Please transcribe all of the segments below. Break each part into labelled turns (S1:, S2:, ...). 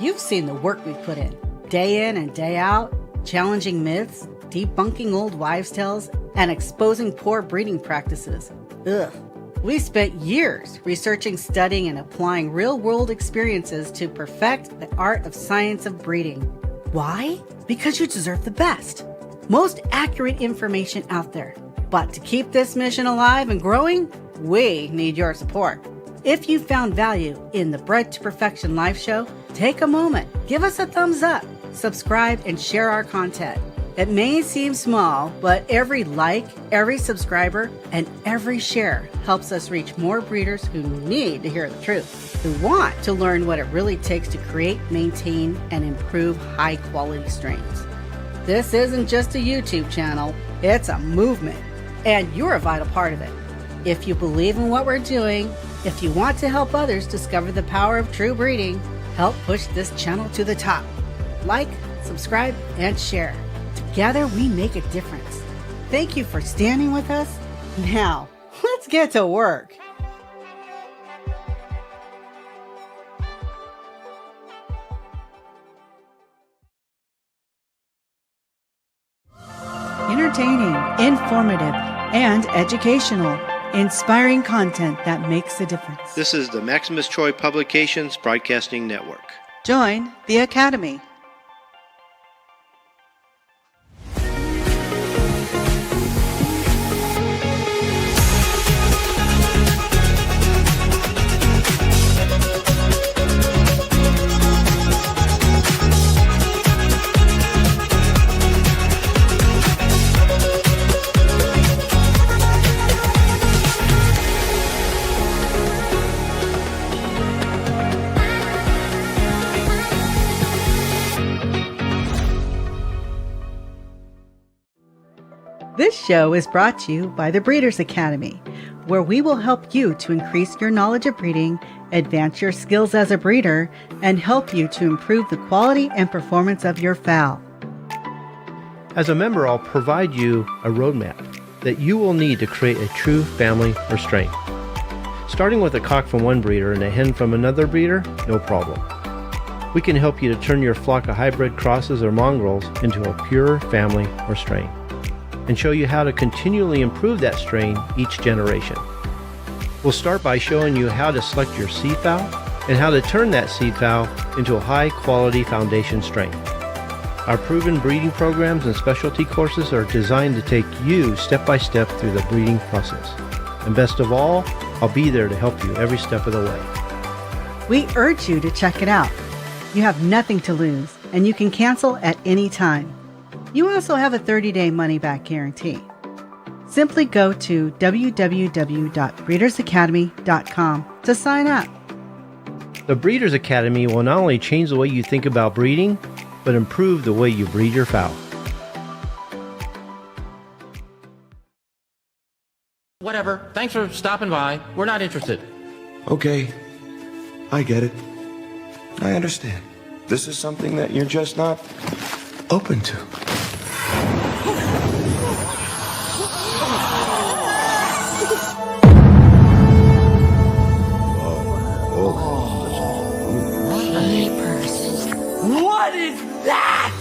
S1: You've seen the work we put day in and day out, challenging myths, debunking old wives' tales, and exposing poor breeding practices. Ugh. We spent years researching, studying, and applying real-world experiences to perfect the art of science of breeding. Why? Because you deserve the best, most accurate information out there. But to keep this mission alive and growing, we need your support. If you found value in the Bred to Perfection live show, take a moment, give us a thumbs up, subscribe, and share our content. It may seem small, but every like, every subscriber, and every share helps us reach more breeders who need to hear the truth, who want to learn what it really takes to create, maintain, and improve high-quality strains. This isn't just a YouTube channel, it's a movement, and you're a vital part of it. If you believe in what we're doing, if you want to help others discover the power of true breeding, help push this channel to the top. Like, subscribe, and share. Together, we make a difference. Thank you for standing with us. Now, let's get to work. Entertaining, informative, and educational. Inspiring content that makes a difference.
S2: This is the Maximus Troy Publications Broadcasting Network.
S1: Join the Academy. This show is brought to you by the Breeders Academy, where we will help you to increase your knowledge of breeding, advance your skills as a breeder, and help you to improve the quality and performance of your fowl.
S2: As a member, I'll provide you a roadmap that you will need to create a true family or strain. Starting with a cock from one breeder and a hen from another breeder, no problem. We can help you to turn your flock of hybrid crosses or mongrels into a pure family or strain, and show you how to continually improve that strain each generation. We'll start by showing you how to select your seed fowl and how to turn that seed fowl into a high-quality foundation strain. Our proven breeding programs and specialty courses are designed to take you step by step through the breeding process. And best of all, I'll be there to help you every step of the way.
S1: We urge you to check it out. You have nothing to lose, and you can cancel at any time. You also have a 30-day money-back guarantee. Simply go to www.breedersacademy.com to sign up.
S2: The Breeders Academy will not only change the way you think about breeding, but improve the way you breed your fowl.
S3: Whatever. Thanks for stopping by. We're not interested.
S4: Okay. I get it. I understand. This is something that you're just not open to.
S3: What is that?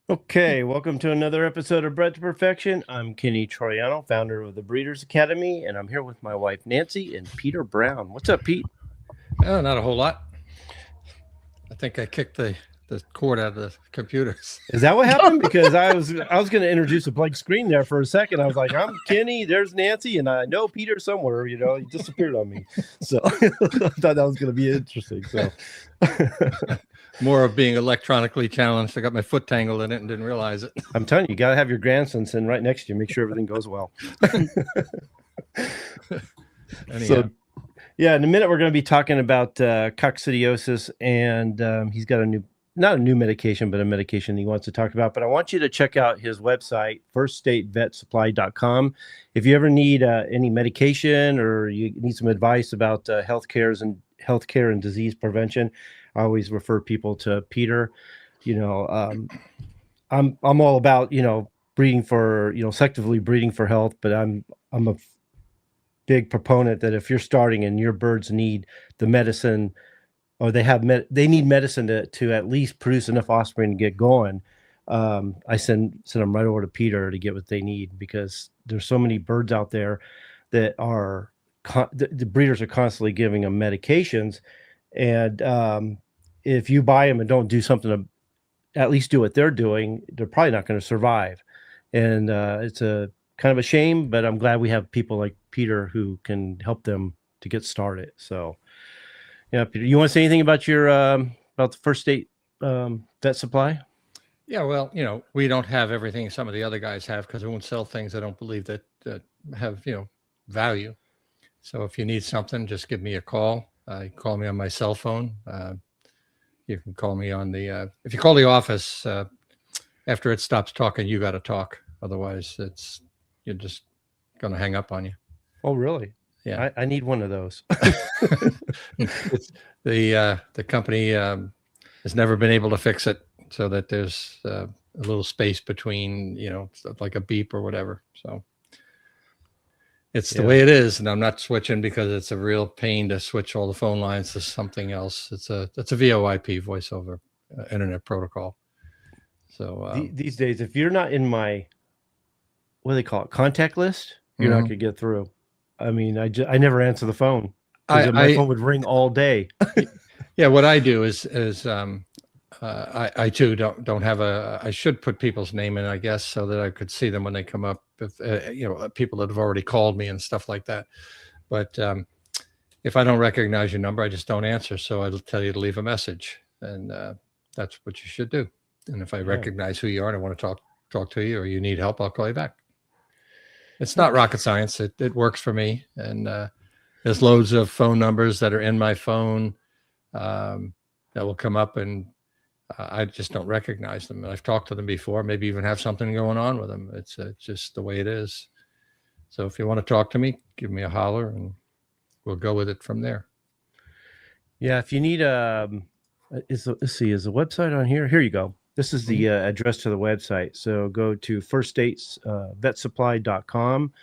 S2: Okay, welcome to another episode of Bred to Perfection. I'm Kenny Troiano, founder of the Breeders Academy, and I'm here with my wife Nancy and Peter Brown. What's up, Pete?
S5: Oh, not a whole lot. I think I kicked the cord out of the computers.
S2: Is that what happened? Because I was going to introduce a blank screen there for a second. I was like, I'm Kenny, there's Nancy, and I know Peter somewhere. You know, he disappeared on me. So I thought that was going to be interesting. So.
S5: More of being electronically challenged. I got my foot tangled in it and didn't realize it.
S2: I'm telling you, you got to have your grandson sitting right next to you. Make sure everything goes well. So, yeah, in a minute, we're going to be talking about coccidiosis, and he's got a new not a new medication, but a medication he wants to talk about. But I want you to check out his website, firststatevetsupply.com. If you ever need any medication or you need some advice about healthcare and disease prevention, I always refer people to Peter. I'm all about, breeding for, selectively breeding for health, but I'm a big proponent that if you're starting and your birds need the medicine, or they need medicine to at least produce enough offspring to get going, I send them right over to Peter to get what they need, because there's so many birds out there that are the breeders are constantly giving them medications, and if you buy them and don't do something to at least do what they're doing, they're probably not going to survive. And it's a kind of a shame, but I'm glad we have people like Peter who can help them to get started. So, yeah, Peter, you want to say anything about your about the First State Vet Supply?
S5: Yeah, well, we don't have everything some of the other guys have, because we won't sell things I don't believe that have value. So if you need something, just give me a call. Call me on my cell phone. You can call me on the if you call the office after it stops talking, you got to talk. Otherwise, you're just going to hang up on you.
S2: Oh, really?
S5: Yeah,
S2: I need one of those.
S5: The company has never been able to fix it, so that there's a little space between, like a beep or whatever. So it's the way it is, and I'm not switching, because it's a real pain to switch all the phone lines to something else. It's a VoIP, voice over internet protocol. So
S2: these days, if you're not in my, what do they call it, contact list, you're not going to get through. I mean, I never answer the phone. My phone would ring all day.
S5: Yeah, what I do is I too don't have I should put people's name in, I guess, so that I could see them when they come up. If people that have already called me and stuff like that. But if I don't recognize your number, I just don't answer. So I'll tell you to leave a message, and that's what you should do. And if I recognize who you are and I want to talk to you, or you need help, I'll call you back. It's not rocket science. It works for me. And there's loads of phone numbers that are in my phone that will come up, and I just don't recognize them. And I've talked to them before, maybe even have something going on with them. It's just the way it is. So if you want to talk to me, give me a holler, and we'll go with it from there.
S2: Yeah, if you need let's see, is the website on here? Here you go. This is the address to the website. So go to firststatesvetsupply.com,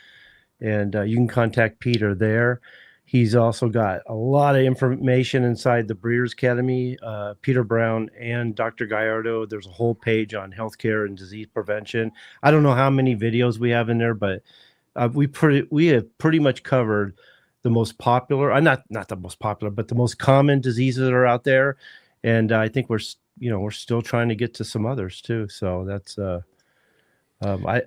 S2: and you can contact Peter there. He's also got a lot of information inside the Breeders' Academy. Peter Brown and Dr. Gallardo, there's a whole page on healthcare and disease prevention. I don't know how many videos we have in there, but we have pretty much covered the most popular, not the most popular, but the most common diseases that are out there. And I think we're still trying to get to some others too. So that's I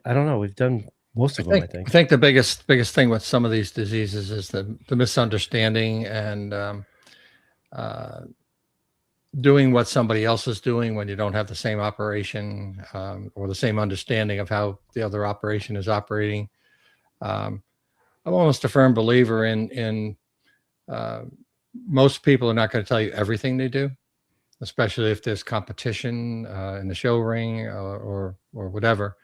S2: don't know. We've done most of them, I think.
S5: I think the biggest thing with some of these diseases is the misunderstanding and doing what somebody else is doing when you don't have the same operation or the same understanding of how the other operation is operating. I'm almost a firm believer in most people are not going to tell you everything they do, especially if there's competition in the show ring or whatever.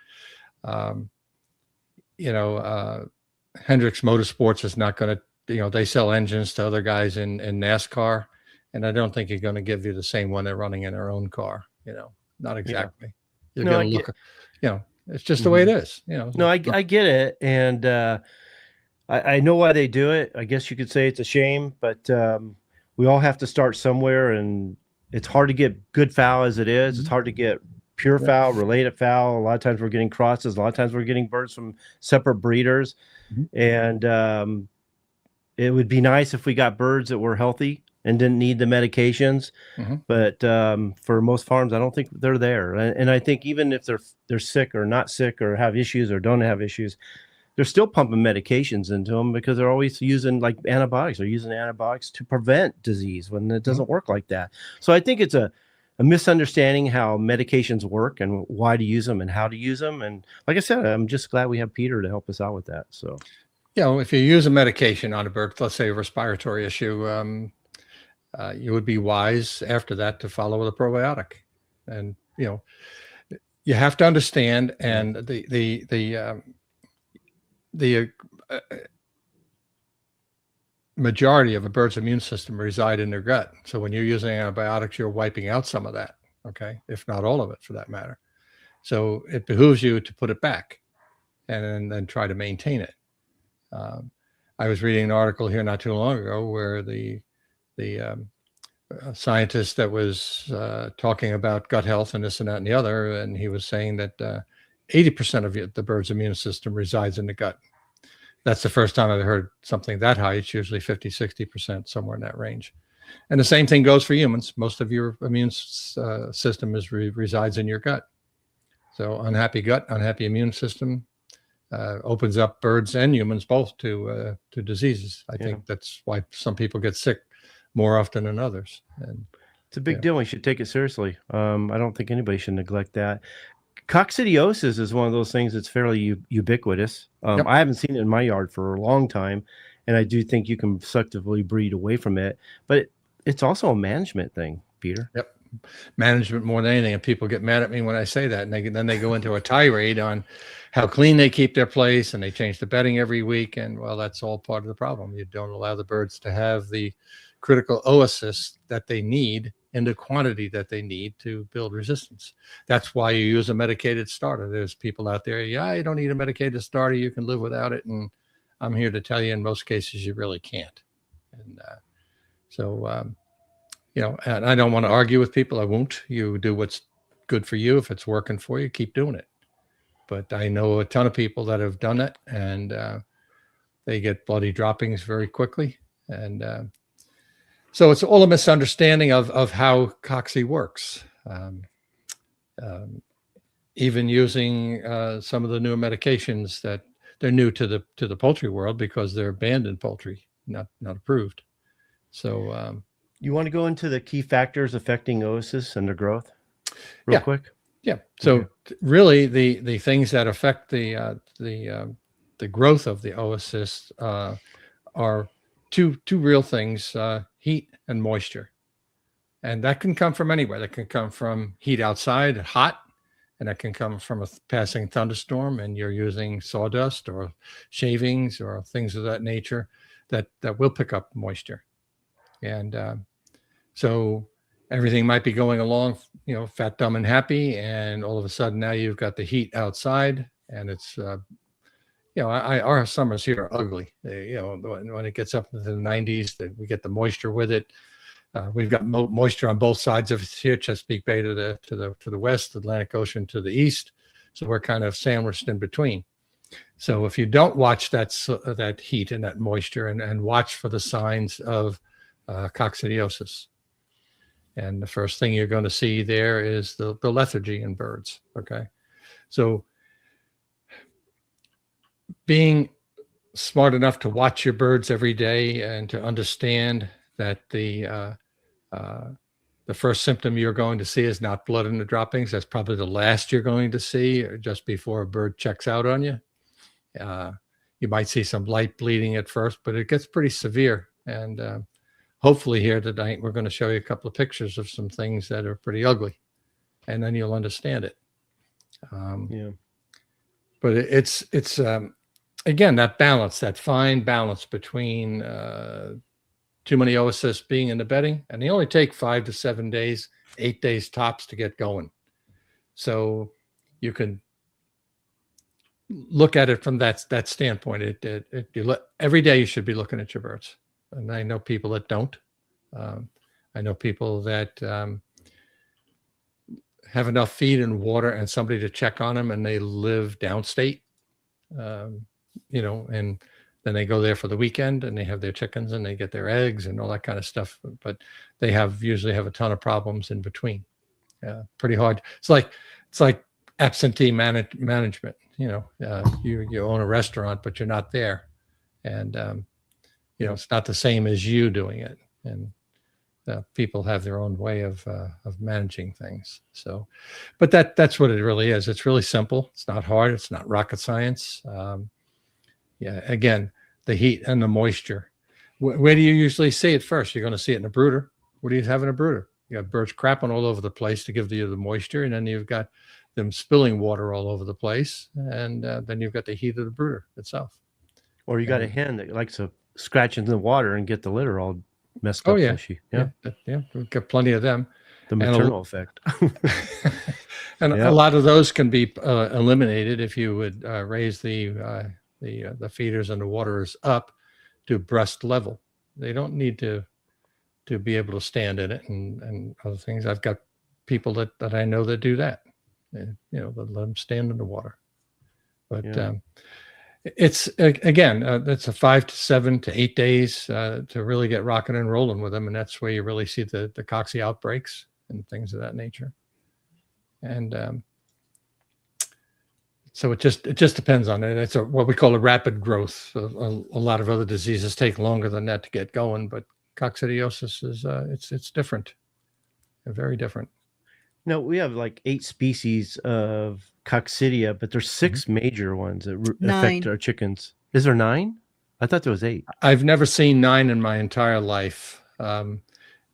S5: Hendricks Motorsports is not going to, they sell engines to other guys in NASCAR, and I don't think you're going to give you the same one they're running in their own car. Not exactly. You're going to look, it's just the way it is.
S2: No, I get it, and I know why they do it. I guess you could say it's a shame, but we all have to start somewhere, and it's hard to get good fowl as it is. It's hard to get pure fowl, related fowl. A lot of times we're getting crosses. A lot of times we're getting birds from separate breeders. And it would be nice if we got birds that were healthy and didn't need the medications. But for most farms, I don't think they're there. And I think even if they're sick or not sick or have issues or don't have issues, they're still pumping medications into them because they're always using like antibiotics. They're using antibiotics to prevent disease when it doesn't work like that. So I think it's a misunderstanding how medications work and why to use them and how to use them. And like I said, I'm just glad we have Peter to help us out with that. So,
S5: if you use a medication on a bird, let's say a respiratory issue, you would be wise after that to follow with a probiotic. And, you have to understand, and the majority of a bird's immune system reside in their gut. So when you're using antibiotics, you're wiping out some of that, okay, if not all of it for that matter. So it behooves you to put it back and then try to maintain it. I was reading an article here not too long ago where the scientist that was talking about gut health and this and that and the other, and he was saying that 80% of the bird's immune system resides in the gut. That's the first time I've heard something that high. It's usually 50, 60%, somewhere in that range. And the same thing goes for humans. Most of your immune system resides in your gut. So unhappy gut, unhappy immune system opens up birds and humans both to diseases. I think that's why some people get sick more often than others. And
S2: it's a big deal. We should take it seriously. I don't think anybody should neglect that. Coccidiosis is one of those things that's fairly ubiquitous. I haven't seen it in my yard for a long time, and I do think you can selectively breed away from it. But it's also a management thing, Peter.
S5: Yep, management more than anything. And people get mad at me when I say that, and then they go into a tirade on how clean they keep their place, and they change the bedding every week. And well, that's all part of the problem. You don't allow the birds to have the critical oocysts that they need in the quantity that they need to build resistance. That's why you use a medicated starter. There's people out there, you don't need a medicated starter. You can live without it. And I'm here to tell you, in most cases, you really can't. And and I don't want to argue with people. I won't. You do what's good for you. If it's working for you, keep doing it. But I know a ton of people that have done it, and they get bloody droppings very quickly. And so it's all a misunderstanding of how cocci works. Even using some of the newer medications that they're new to the poultry world because they're banned in poultry, not approved. So
S2: you want to go into the key factors affecting oocysts and their growth real quick?
S5: Yeah. So really the things that affect the growth of the oocysts are two real things, heat and moisture. And that can come from anywhere. That can come from heat outside, hot, and that can come from a passing thunderstorm, and you're using sawdust or shavings or things of that nature that will pick up moisture. And so everything might be going along, fat, dumb, and happy, and all of a sudden now you've got the heat outside, and it's our summers here are ugly. When it gets up into the 90s, we get the moisture with it. We've got moisture on both sides of it here, Chesapeake Bay to the west, Atlantic Ocean to the east. So we're kind of sandwiched in between. So if you don't watch that heat and that moisture and watch for the signs of coccidiosis, and the first thing you're going to see there is the lethargy in birds. Okay, so being smart enough to watch your birds every day and to understand that the first symptom you're going to see is not blood in the droppings. That's probably the last you're going to see just before a bird checks out on you. You might see some light bleeding at first, but it gets pretty severe. And hopefully here tonight, we're going to show you a couple of pictures of some things that are pretty ugly, and then you'll understand it. But it's again, that balance, that fine balance between too many oocysts being in the bedding, and they only take 5 to 7 days, 8 days tops to get going. So you can look at it from that standpoint. Every day you should be looking at your birds. And I know people that don't. I know people that have enough feed and water and somebody to check on them, and they live downstate, and then they go there for the weekend and they have their chickens and they get their eggs and all that kind of stuff. But they usually have a ton of problems in between. Pretty hard. It's like absentee management. You own a restaurant, but you're not there. And, it's not the same as you doing it. And people have their own way of managing things. So, but that's what it really is. It's really simple. It's not hard. It's not rocket science. Again, the heat and the moisture. Where do you usually see it first? You're going to see it in a brooder. What do you have in a brooder? You got birds crapping all over the place to give you the moisture, and then you've got them spilling water all over the place, and then you've got the heat of the brooder itself.
S2: Or you got a hen that likes to scratch into the water and get the litter all messed up.
S5: Yeah.
S2: Fishy.
S5: Yeah. We've got plenty of them.
S2: The maternal effect.
S5: And a lot of those can be eliminated if you would raise the feeders and the waterers up to breast level. They don't need to be able to stand in it and other things. I've got people that I know that do that. That let them stand in the water. But it's again, it's a 5 to 7 to 8 days to really get rocking and rolling with them, and that's where you really see the cocci outbreaks and things of that nature. And so it just depends on it. It's what we call a rapid growth. A lot of other diseases take longer than that to get going, but coccidiosis is it's different. They're very different.
S2: No, we have like 8 species of coccidia, but there's 6 major ones that affect our chickens. Is there 9? I thought there was 8.
S5: I've never seen 9 in my entire life,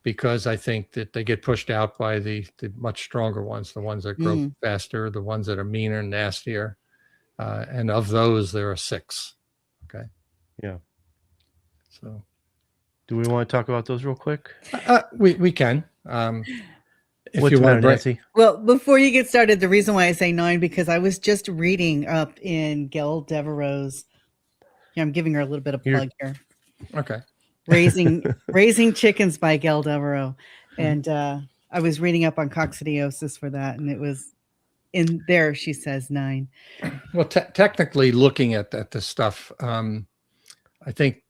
S5: because I think that they get pushed out by the much stronger ones, the ones that grow faster, the ones that are meaner and nastier. And of those, there are 6. Okay.
S2: Yeah.
S5: So
S2: do we want to talk about those real quick?
S5: We can. If
S2: What's
S5: you want to,
S2: Nancy?
S1: Well, before you get started, the reason why I say 9, because I was just reading up in Gail Devereaux's. Yeah, I'm giving her a little bit of plug here.
S5: Okay.
S1: Raising Chickens by Gail Devereaux. And I was reading up on coccidiosis for that, and it was in there. She says 9.
S5: Well, technically, looking at this stuff, I think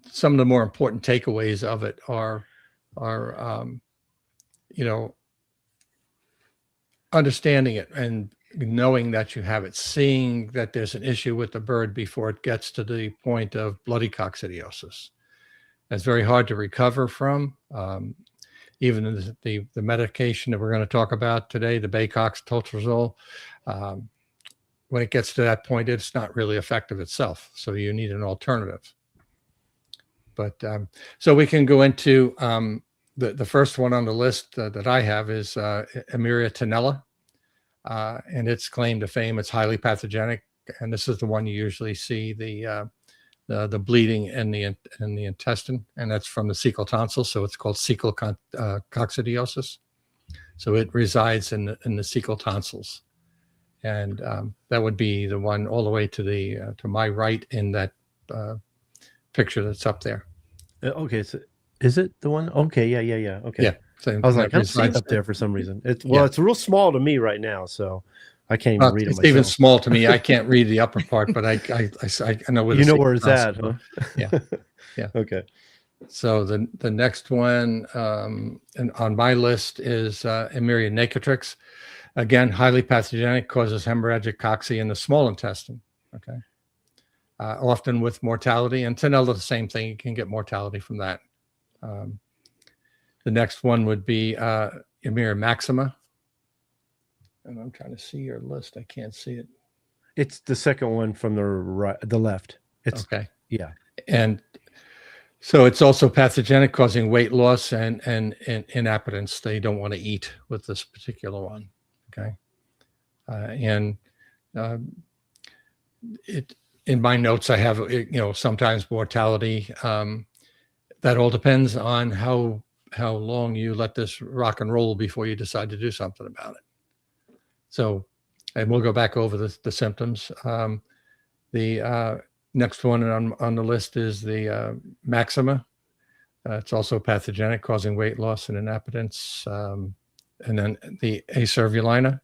S5: some of the more important takeaways of it are understanding it and knowing that you have it, seeing that there's an issue with the bird before it gets to the point of bloody coccidiosis. That's very hard to recover from. Even the medication that we're going to talk about today, the Baycox, Toltrazuril, when it gets to that point, it's not really effective itself. So you need an alternative. But so we can go into the first one on the list that I have is Eimeria tenella, and it's claim to fame. It's highly pathogenic, and this is the one you usually see the bleeding in the intestine, and that's from the cecal tonsil. So it's called cecal coccidiosis. So it resides in the cecal tonsils, and that would be the one all the way to my right in that picture that's up there.
S2: Okay, so is it the one? Okay, yeah. Okay,
S5: yeah. So
S2: I was like, I'm seeing it up there for some reason. It's real small to me right now, so I can't even read it.
S5: It's
S2: myself.
S5: even small to me. I can't read the upper part, but I know where
S2: where it's at, huh?
S5: Yeah.
S2: Okay.
S5: So the next one and on my list is Eimeria necatrix. Again, highly pathogenic, causes hemorrhagic cocci in the small intestine. Okay. Often with mortality, and tenella, the same thing. You can get mortality from that. The next one would be Eimeria maxima. And I'm trying to see your list. I can't see it.
S2: It's the second one from the right, the left. It's
S5: okay.
S2: Yeah.
S5: And so it's also pathogenic, causing weight loss and inappetence. They don't want to eat with this particular one. Okay. It in my notes, I have, sometimes mortality. That all depends on how long you let this rock and roll before you decide to do something about it. So, and we'll go back over the symptoms. The next one on the list is the maxima. It's also pathogenic, causing weight loss and inappetence. And then the acervulina.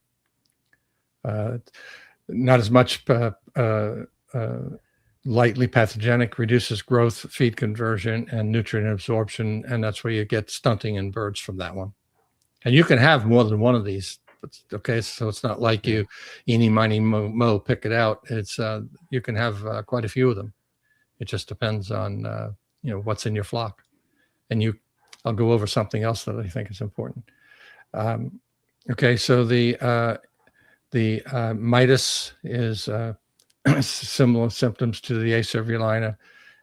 S5: Not as much lightly pathogenic, reduces growth, feed conversion, and nutrient absorption, and that's where you get stunting in birds from that one. And you can have more than one of these. Okay, so it's not like you eeny, miny, mo, pick it out. It's you can have quite a few of them. It just depends on what's in your flock. And I'll go over something else that I think is important. Okay, so the mitis is similar symptoms to the acervulina,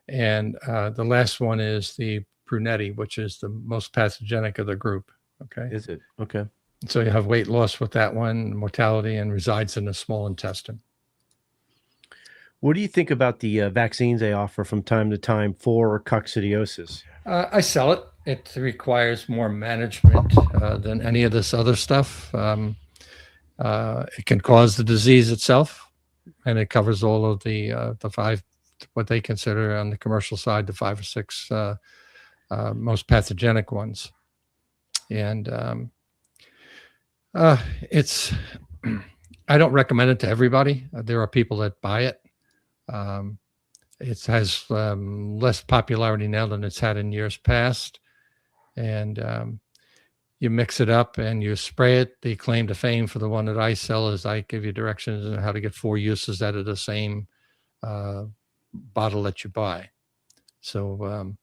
S5: and the last one is the brunetti, which is the most pathogenic of the group. Okay.
S2: Is it? Okay.
S5: So you have weight loss with that one, mortality, and resides in the small intestine.
S2: What do you think about the vaccines they offer from time to time for coccidiosis?
S5: I sell it. It requires more management than any of this other stuff. It can cause the disease itself, and it covers all of the five, what they consider on the commercial side, the 5 or 6 most pathogenic ones. And it's, I don't recommend it to everybody. There are people that buy it. It has less popularity now than it's had in years past. And you mix it up and you spray it. The claim to fame for the one that I sell is I give you directions on how to get 4 uses out of the same bottle that you buy. So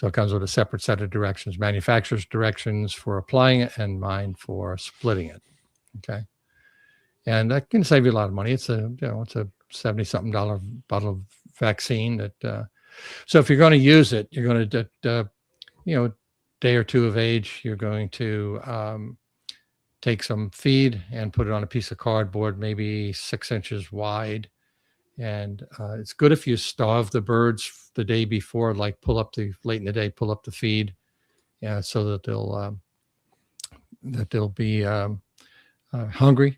S5: it comes with a separate set of directions, manufacturer's directions for applying it and mine for splitting it. Okay. And that can save you a lot of money. It's a $70-something bottle of vaccine that, so if you're going to use it, you're going to, day or 2 of age, you're going to take some feed and put it on a piece of cardboard, maybe 6 inches wide. And it's good if you starve the birds the day before, like late in the day, pull up the feed, so that they'll be hungry.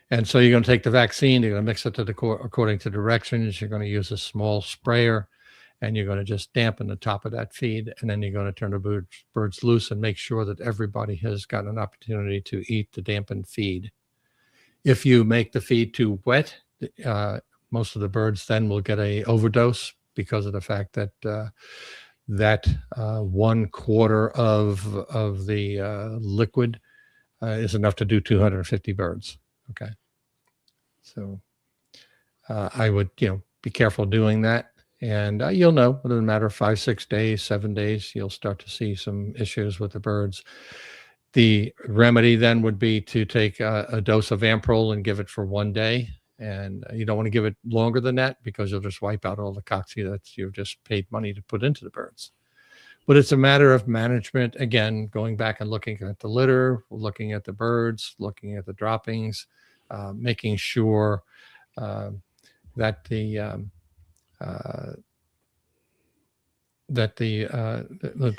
S5: And so you're going to take the vaccine, you're going to mix it according to directions. You're going to use a small sprayer, and you're going to just dampen the top of that feed. And then you're going to turn the birds loose and make sure that everybody has gotten an opportunity to eat the dampened feed. If you make the feed too wet, most of the birds then will get a overdose because of the fact that that 1/4 of the liquid is enough to do 250 birds. Okay. So I would, be careful doing that. And you'll know within a matter of 5, 6 days, 7 days, you'll start to see some issues with the birds. The remedy then would be to take a dose of Amprol and give it for 1 day. And you don't want to give it longer than that because you'll just wipe out all the coccidia that you've just paid money to put into the birds. But it's a matter of management. Again, going back and looking at the litter, looking at the birds, looking at the droppings, making sure that the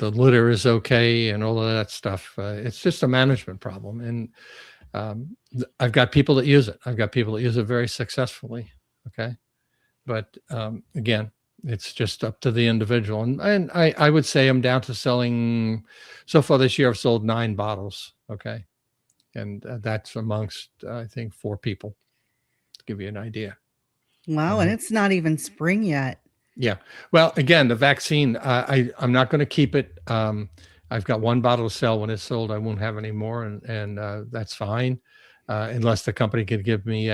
S5: litter is okay and all of that stuff. It's just a management problem. And I've got people that use it. I've got people that use it very successfully. Okay. But again, it's just up to the individual. And I would say I'm down to selling, so far this year, I've sold 9 bottles. Okay. And that's amongst, I think, 4 people, to give you an idea.
S1: Wow. And it's not even spring yet.
S5: Yeah. Well, again, the vaccine, I'm not going to keep it. I've got 1 bottle to sell. When it's sold, I won't have any more, and that's fine, unless the company could give me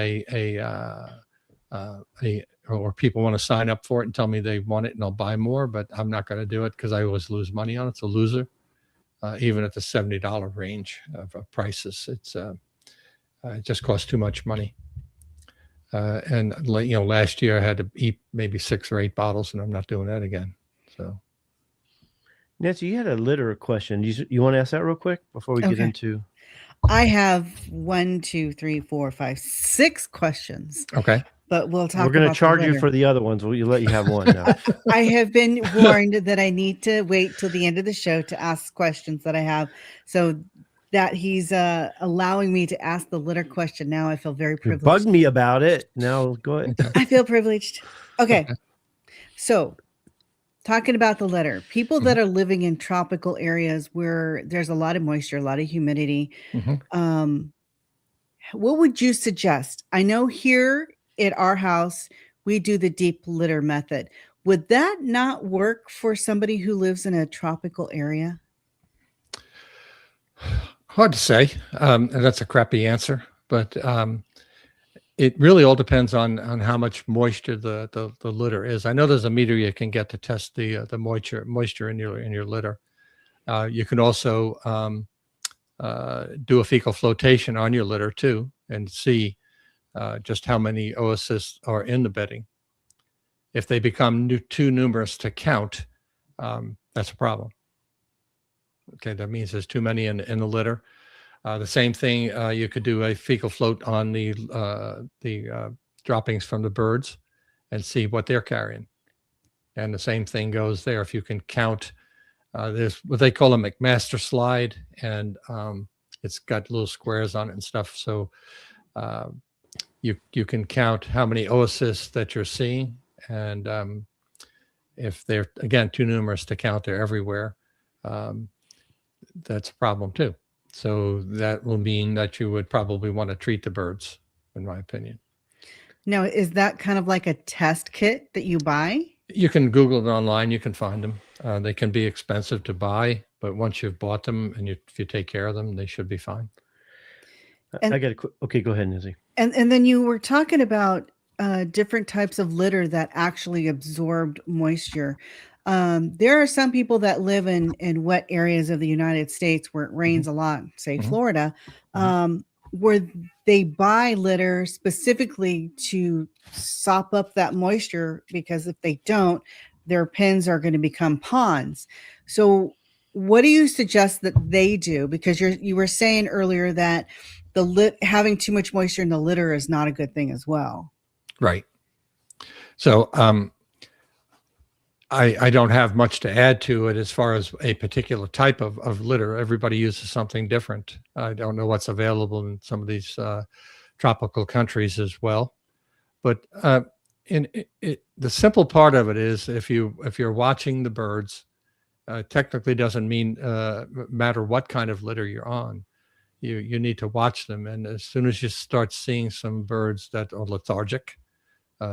S5: or people want to sign up for it and tell me they want it, and I'll buy more. But I'm not going to do it because I always lose money on it. It's a loser, even at the $70 range of prices. It just costs too much money. And last year I had to eat maybe 6 or 8 bottles, and I'm not doing that again. So.
S2: Nancy, you had a litter question. You want to ask that real quick before we get into?
S1: I have 1, 2, 3, 4, 5, 6 questions.
S5: Okay.
S1: But we'll talk.
S2: We're going to charge you for the other ones. We'll let you have one now.
S1: I have been warned that I need to wait till the end of the show to ask questions that I have. So that he's allowing me to ask the litter question now, I feel very privileged.
S2: You bugged me about it. Now go ahead.
S1: I feel privileged. Okay. So talking about the litter, people that are living in tropical areas where there's a lot of moisture, a lot of humidity, what would you suggest? I know here at our house, we do the deep litter method. Would that not work for somebody who lives in a tropical area?
S5: Hard to say. That's a crappy answer, but it really all depends on how much moisture the litter is. I know there's a meter you can get to test the moisture in your litter. You can also do a fecal flotation on your litter too, and see just how many oocysts are in the bedding. If they become too numerous to count, that's a problem. Okay, that means there's too many in the litter. The same thing, you could do a fecal float on the droppings from the birds and see what they're carrying. And the same thing goes there. If you can count, there's what they call a McMaster slide, and it's got little squares on it and stuff. So you can count how many oocysts that you're seeing, and if they're, again, too numerous to count, they're everywhere. That's a problem too. So that will mean that you would probably want to treat the birds, in my opinion.
S1: Now, is that kind of like a test kit that you buy?
S5: You can Google it online. You can find them. They can be expensive to buy, but once you've bought them and if you take care of them, they should be fine.
S1: And-
S2: I got a quick. Okay, go ahead, Nizzy.
S1: And then you were talking about different types of litter that actually absorbed moisture. There are some people that live in wet areas of the United States where it rains a lot, say Florida, where they buy litter specifically to sop up that moisture, because if they don't, their pens are going to become ponds. So what do you suggest that they do? Because you were saying earlier that having too much moisture in the litter is not a good thing as well.
S5: Right. So I don't have much to add to it as far as a particular type of litter. Everybody uses something different. I don't know what's available in some of these tropical countries as well. But the simple part of it is, if you're watching the birds, technically doesn't mean matter what kind of litter you're on. You need to watch them, and as soon as you start seeing some birds that are lethargic,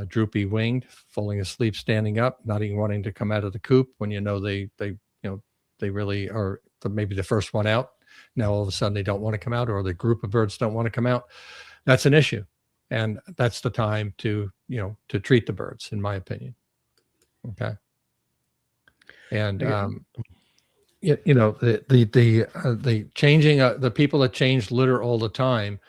S5: droopy winged, falling asleep, standing up, not even wanting to come out of the coop, when they really are maybe the first one out. Now all of a sudden they don't want to come out, or the group of birds don't want to come out. That's an issue, and that's the time to treat the birds, in my opinion. Okay. And the changing the people that change litter all the time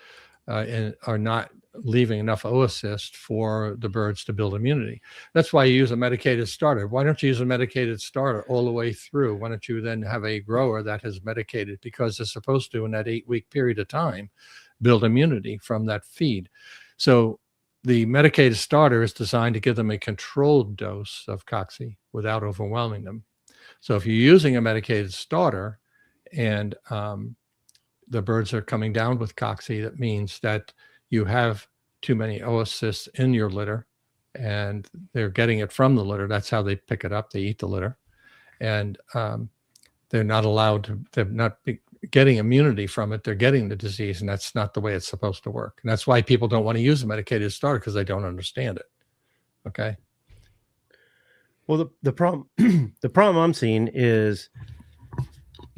S5: and are not leaving enough oocysts for the birds to build immunity. That's why you use a medicated starter. Why don't you use a medicated starter all the way through? Why don't you then have a grower that has medicated, because they're supposed to, in that 8-week period of time, build immunity from that feed. So the medicated starter is designed to give them a controlled dose of cocci without overwhelming them. So if you're using a medicated starter and the birds are coming down with cocci, that means that you have too many oocysts in your litter, and they're getting it from the litter. That's how they pick it up. They eat the litter, and they're not allowed to. They're not getting immunity from it. They're getting the disease, and that's not the way it's supposed to work. And that's why people don't want to use a medicated starter, because they don't understand it. Okay.
S2: Well, the problem the problem I'm seeing is,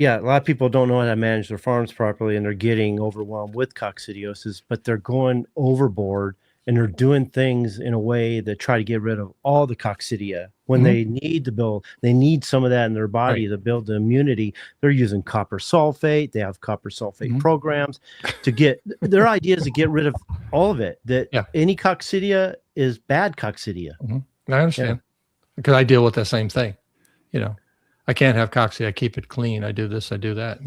S2: a lot of people don't know how to manage their farms properly, and they're getting overwhelmed with coccidiosis, but they're going overboard, and they're doing things in a way that try to get rid of all the coccidia when they need some of that in their body to build the immunity. They're using copper sulfate. They have copper sulfate programs to get their idea is to get rid of all of it. That any coccidia is bad coccidia.
S5: I understand, because I deal with the same thing. I can't have cocci. I keep it clean. I do this. I do that.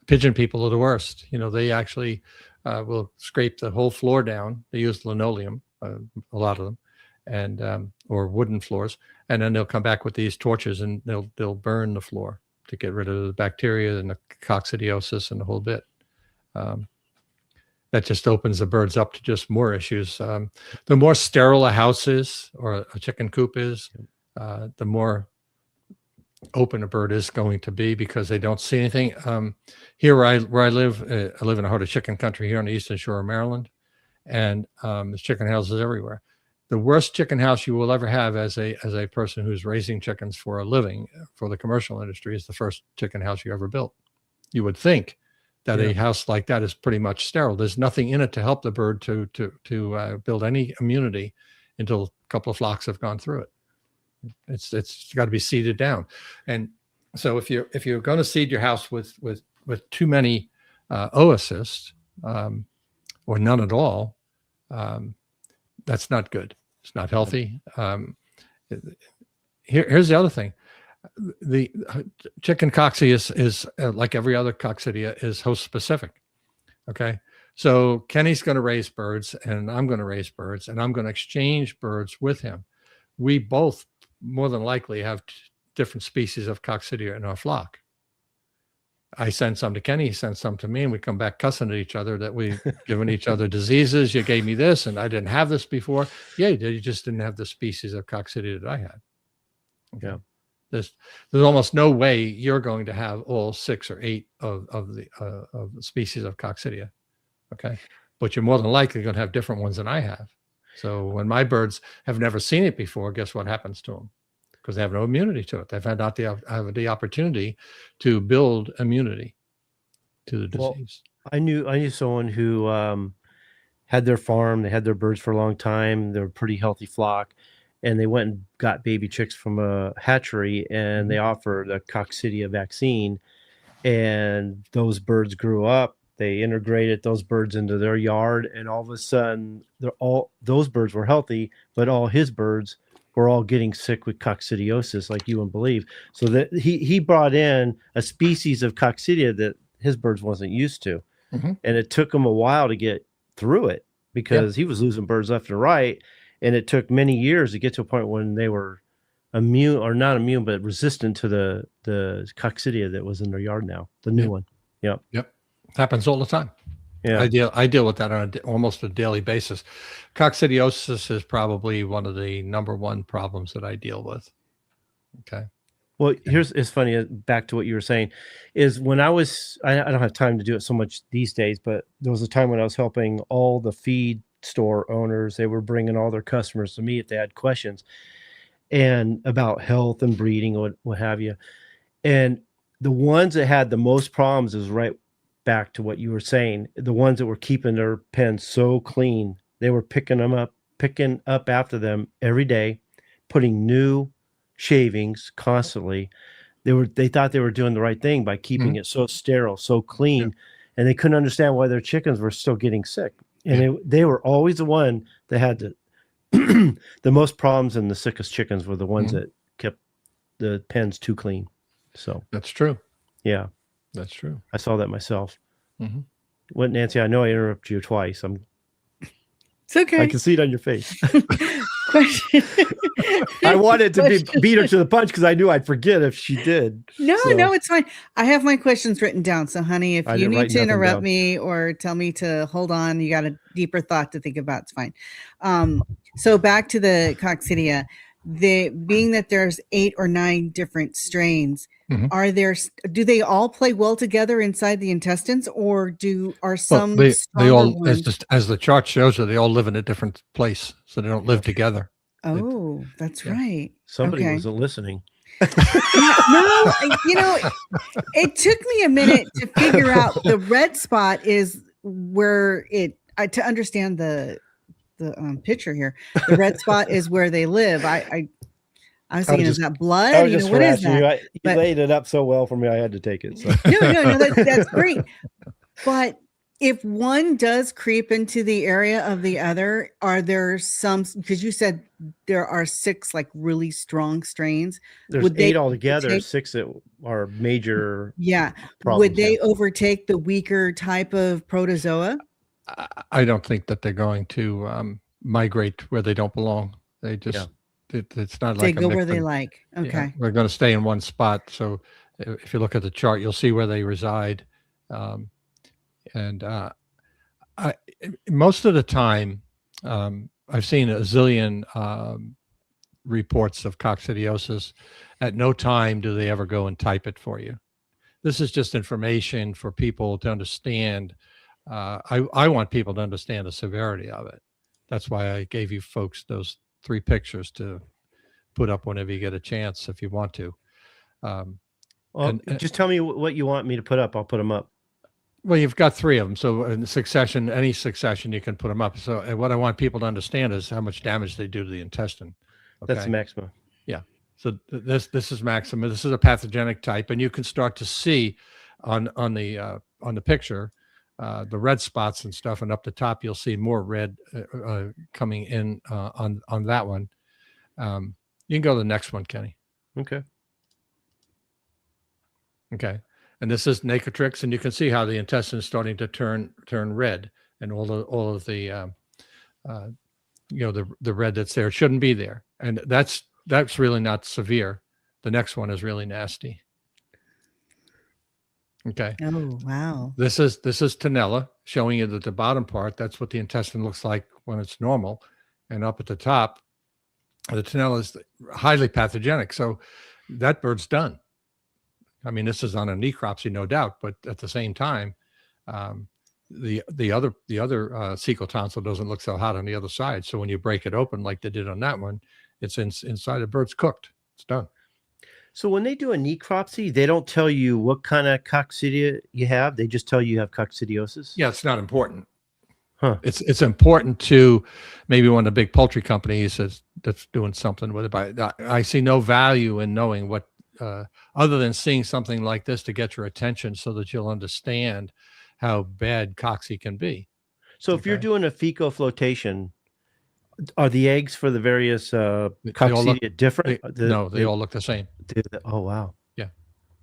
S5: Pigeon people are the worst. They actually will scrape the whole floor down. They use linoleum, a lot of them, and or wooden floors, and then they'll come back with these torches and they'll burn the floor to get rid of the bacteria and the coccidiosis and the whole bit. That just opens the birds up to just more issues. The more sterile a house is, or a chicken coop is, the more open a bird is going to be, because they don't see anything. Here where I live in a heart of chicken country here on the eastern shore of Maryland, and there's chicken houses everywhere. The worst chicken house you will ever have as a person who's raising chickens for a living for the commercial industry is the first chicken house you ever built. You would think that a house like that is pretty much sterile. There's nothing in it to help the bird to build any immunity until a couple of flocks have gone through it. It's got to be seeded down. And so if you're going to seed your house with too many oocysts, or none at all, that's not good. It's not healthy. Here's the other thing. The chicken coccidia is like every other coccidia, is host specific. Okay. So Kenny's going to raise birds and I'm going to raise birds and I'm going to exchange birds with him. We both more than likely have different species of coccidia in our flock. I send some to Kenny, he sends some to me, and we come back cussing at each other that we've given each other diseases. You gave me this and I didn't have this before. Yeah, you did. You just didn't have the species of coccidia that I had. Okay.
S2: Yeah.
S5: There's almost no way you're going to have all 6 or 8 of the species of coccidia. Okay. But you're more than likely going to have different ones than I have. So when my birds have never seen it before, guess what happens to them? Because they have no immunity to it. They've had not have the opportunity to build immunity to the disease.
S2: Well, I knew someone who had their farm. They had their birds for a long time. They were a pretty healthy flock. And they went and got baby chicks from a hatchery, and they offered a coccidia vaccine. And those birds grew up. They integrated those birds into their yard, and all of a sudden, those birds were healthy, but all his birds were all getting sick with coccidiosis, like you wouldn't believe. So that he brought in a species of coccidia that his birds wasn't used to, and it took him a while to get through it because he was losing birds left and right, and it took many years to get to a point when they were immune, or not immune, but resistant to the coccidia that was in their yard now, the new one. Yep.
S5: Happens all the time.
S2: Yeah.
S5: I deal with that on almost a daily basis. Coccidiosis is probably one of the number one problems that I deal with. Okay.
S2: Well, it's funny, back to what you were saying, is when I don't have time to do it so much these days, but there was a time when I was helping all the feed store owners. They were bringing all their customers to me if they had questions and about health and breeding or what have you. And the ones that had the most problems is right back to what you were saying. The ones that were keeping their pens so clean, they were picking up after them every day, putting new shavings constantly. They thought they were doing the right thing by keeping it so sterile, so clean, and they couldn't understand why their chickens were still getting sick. And they were always the one that had the most problems, and the sickest chickens were the ones that kept the pens too clean. So
S5: that's true.
S2: Yeah.
S5: That's true.
S2: I saw that myself. What, Nancy? I know I interrupted you twice.
S1: It's okay.
S2: I can see it on your face.
S1: Question.
S2: I wanted to beat her to the punch because I knew I'd forget if she did.
S1: No, it's fine. I have my questions written down. So, honey, if you need to interrupt me or tell me to hold on, you got a deeper thought to think about, it's fine. So back to the coccidia. Being that there's 8 or 9 different strains, do they all play well together inside the intestines, or are some
S5: they all
S1: ones?
S5: as the chart shows you, they all live in a different place, so they don't live together.
S1: Oh, that's right.
S2: Somebody wasn't listening.
S1: No, it took me a minute to figure out the red spot is where to understand the picture here. The red spot is where they live. I was thinking, is that blood?
S2: I was just
S1: what is that?
S2: You laid it up so well for me, I had to take it. So.
S1: No, that's great. But if one does creep into the area of the other, are there some? Because you said there are 6 like really strong strains.
S2: There's 8 altogether. 6 that are major.
S1: Yeah.
S2: Problems,
S1: would they overtake the weaker type of protozoa?
S5: I don't think that they're going to migrate where they don't belong. They just it's not like
S1: they go where they like. Okay,
S5: yeah, we're going to stay in one spot. So if you look at the chart, you'll see where they reside. And most of the time, I've seen a zillion reports of coccidiosis. At no time do they ever go and type it for you. This is just information for people to understand. I want people to understand the severity of it. That's why I gave you folks those 3 pictures to put up whenever you get a chance, if you want to.
S2: Just tell me what you want me to put up. I'll put them up.
S5: Well, you've got 3 of them. So in succession, any succession, you can put them up. So what I want people to understand is how much damage they do to the intestine. Okay?
S2: That's maxima.
S5: Yeah. So this is maxima. This is a pathogenic type, and you can start to see on the picture the red spots and stuff, and up the top you'll see more red coming in on that one. You can go to the next one, Kenny.
S2: Okay.
S5: Okay. And this is necatrix, and you can see how the intestine is starting to turn red, and all of the the red that's there. It shouldn't be there. And that's really not severe. The next one is really nasty. Okay.
S1: Oh, wow.
S5: This is tenella, showing you that the bottom part, that's what the intestine looks like when it's normal. And up at the top, the tenella is highly pathogenic. So that bird's done. I mean, this is on a necropsy, no doubt, but at the same time, the other cecal tonsil doesn't look so hot on the other side. So when you break it open like they did on that one, it's inside the bird's cooked. It's done.
S2: So when they do a necropsy, they don't tell you what kind of coccidia you have. They just tell you have coccidiosis.
S5: Yeah, it's not important.
S2: Huh.
S5: It's important to maybe one of the big poultry companies that's doing something with it. But I see no value in knowing what, other than seeing something like this to get your attention so that you'll understand how bad cocci can be.
S2: So if you're doing a fecal flotation, are the eggs for the various coccidia different?
S5: No, they all look the same.
S2: Oh, wow.
S5: Yeah.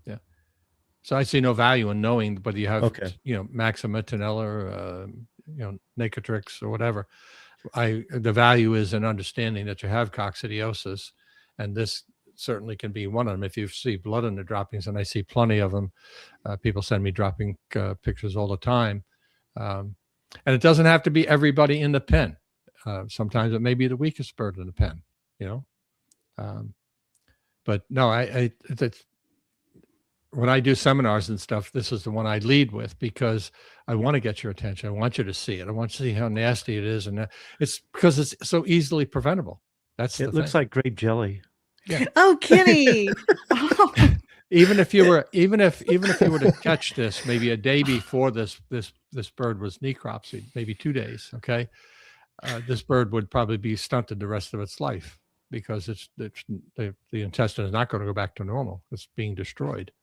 S5: Yeah. So I see no value in knowing whether you have, maxima, tenella, or, necatrix or whatever. The value is in understanding that you have coccidiosis, and this certainly can be one of them. If you see blood in the droppings, and I see plenty of them, people send me dropping pictures all the time. And it doesn't have to be everybody in the pen. Sometimes it may be the weakest bird in the pen, but no, when I do seminars and stuff, this is the one I lead with, because I want to get your attention. I want you to see it. I want you to see how nasty it is. And it's because it's so easily preventable. It
S2: looks like grape jelly.
S5: Yeah.
S1: Oh, Kenny.
S5: Even if you were to catch this maybe a day before this bird was necropsied, maybe 2 days. Okay. This bird would probably be stunted the rest of its life, because the intestine is not going to go back to normal. It's being destroyed.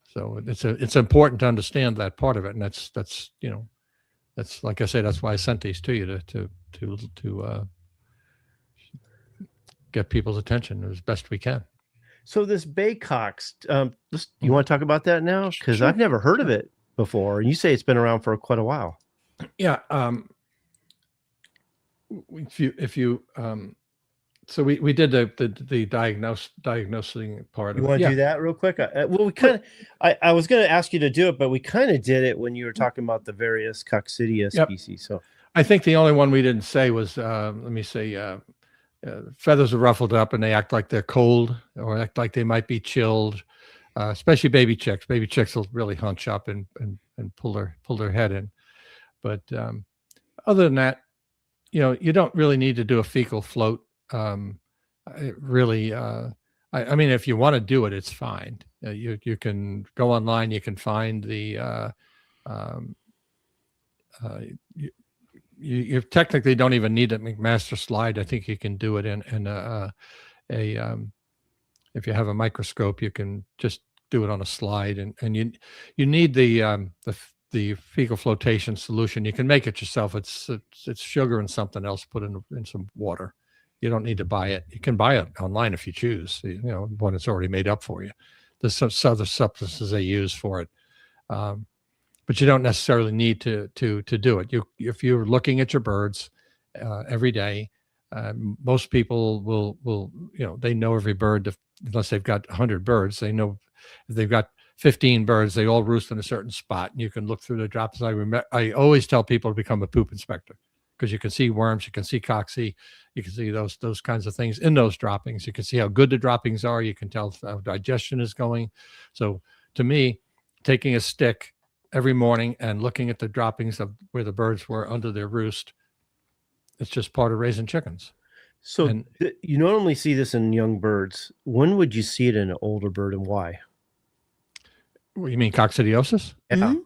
S5: So it's important to understand that part of it, and that's like I say, that's why I sent these to you to get people's attention as best we can.
S2: So this Baycox, you want to talk about that now? Because I've never heard of it before, and you say it's been around for quite a while.
S5: Yeah. So we did the diagnosing part.
S2: You want to do that real quick? Well, I was going to ask you to do it, but we kind of did it when you were talking about the various coccidia species. So
S5: I think the only one we didn't say was, feathers are ruffled up and they act like they're cold, or act like they might be chilled, especially baby chicks. Baby chicks will really hunch up and pull their head in. But other than that, you don't really need to do a fecal float. I mean, if you want to do it, it's fine. You can go online. You can find the. You technically don't even need a McMaster slide. I think you can do it in if you have a microscope, you can just do it on a slide, and you need the fecal flotation solution. You can make it yourself. It's sugar and something else put in some water. You don't need to buy it. You can buy it online if you choose, when it's already made up for you. There's some other substances they use for it. But you don't necessarily need to do it. If you're looking at your birds every day, most people will they know every bird, unless they've got 100 birds. They know if they've got 15 birds, they all roost in a certain spot, and you can look through the drops. I always tell people to become a poop inspector, because you can see worms, you can see cocci, you can see those kinds of things in those droppings. You can see how good the droppings are. You can tell how digestion is going. So to me, taking a stick every morning and looking at the droppings of where the birds were under their roost, it's just part of raising chickens.
S2: So you normally see this in young birds. When would you see it in an older bird, and why?
S5: What, you mean coccidiosis?
S2: Yeah.
S1: Mm-hmm.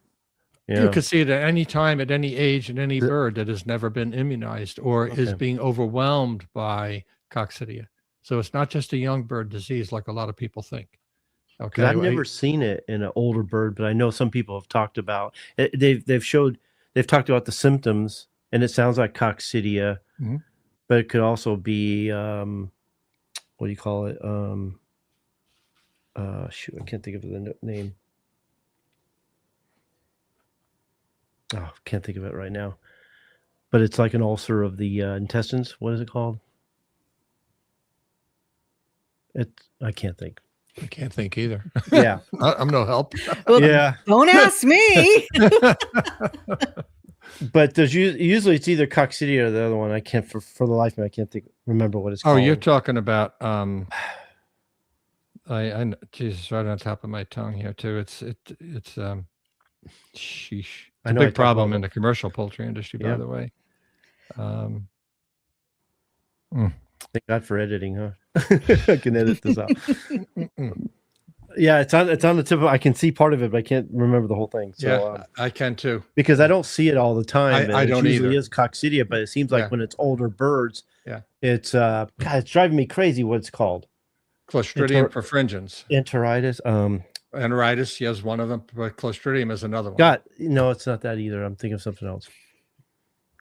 S2: Yeah.
S5: You could see it at any time, at any age, in any bird that has never been immunized or is being overwhelmed by coccidia. So it's not just a young bird disease like a lot of people think. Okay,
S2: I've never seen it in an older bird, but I know some people have talked about it. They've talked about the symptoms, and it sounds like coccidia, but it could also be what do you call it? Shoot, I can't think of the name. Oh, can't think of it right now. But it's like an ulcer of the intestines. What is it called? I can't think.
S5: I can't think either.
S2: Yeah.
S5: I'm no help.
S1: Well,
S2: Yeah.
S1: don't ask me.
S2: But there's usually it's either coccidia or the other one. I can't for the life of me, I can't remember what it's
S5: Oh,
S2: called.
S5: you're talking about I Jesus, right on top of my tongue here too. It's sheesh. It's a big problem in the commercial poultry industry, by the way.
S2: Thank God for editing, huh? I can edit this out. Yeah, it's on the tip of, I can see part of it, but I can't remember the whole thing. So
S5: yeah, I can too.
S2: Because I don't see it all the time.
S5: I don't
S2: it usually
S5: either.
S2: is coccidia, but it seems like when it's older birds, it's God, it's driving me crazy what it's called.
S5: Clostridium perfringens.
S2: Enteritis.
S5: Enteritis, yes, one of them, but Clostridium is another one.
S2: God, no, it's not that either. I'm thinking of something else.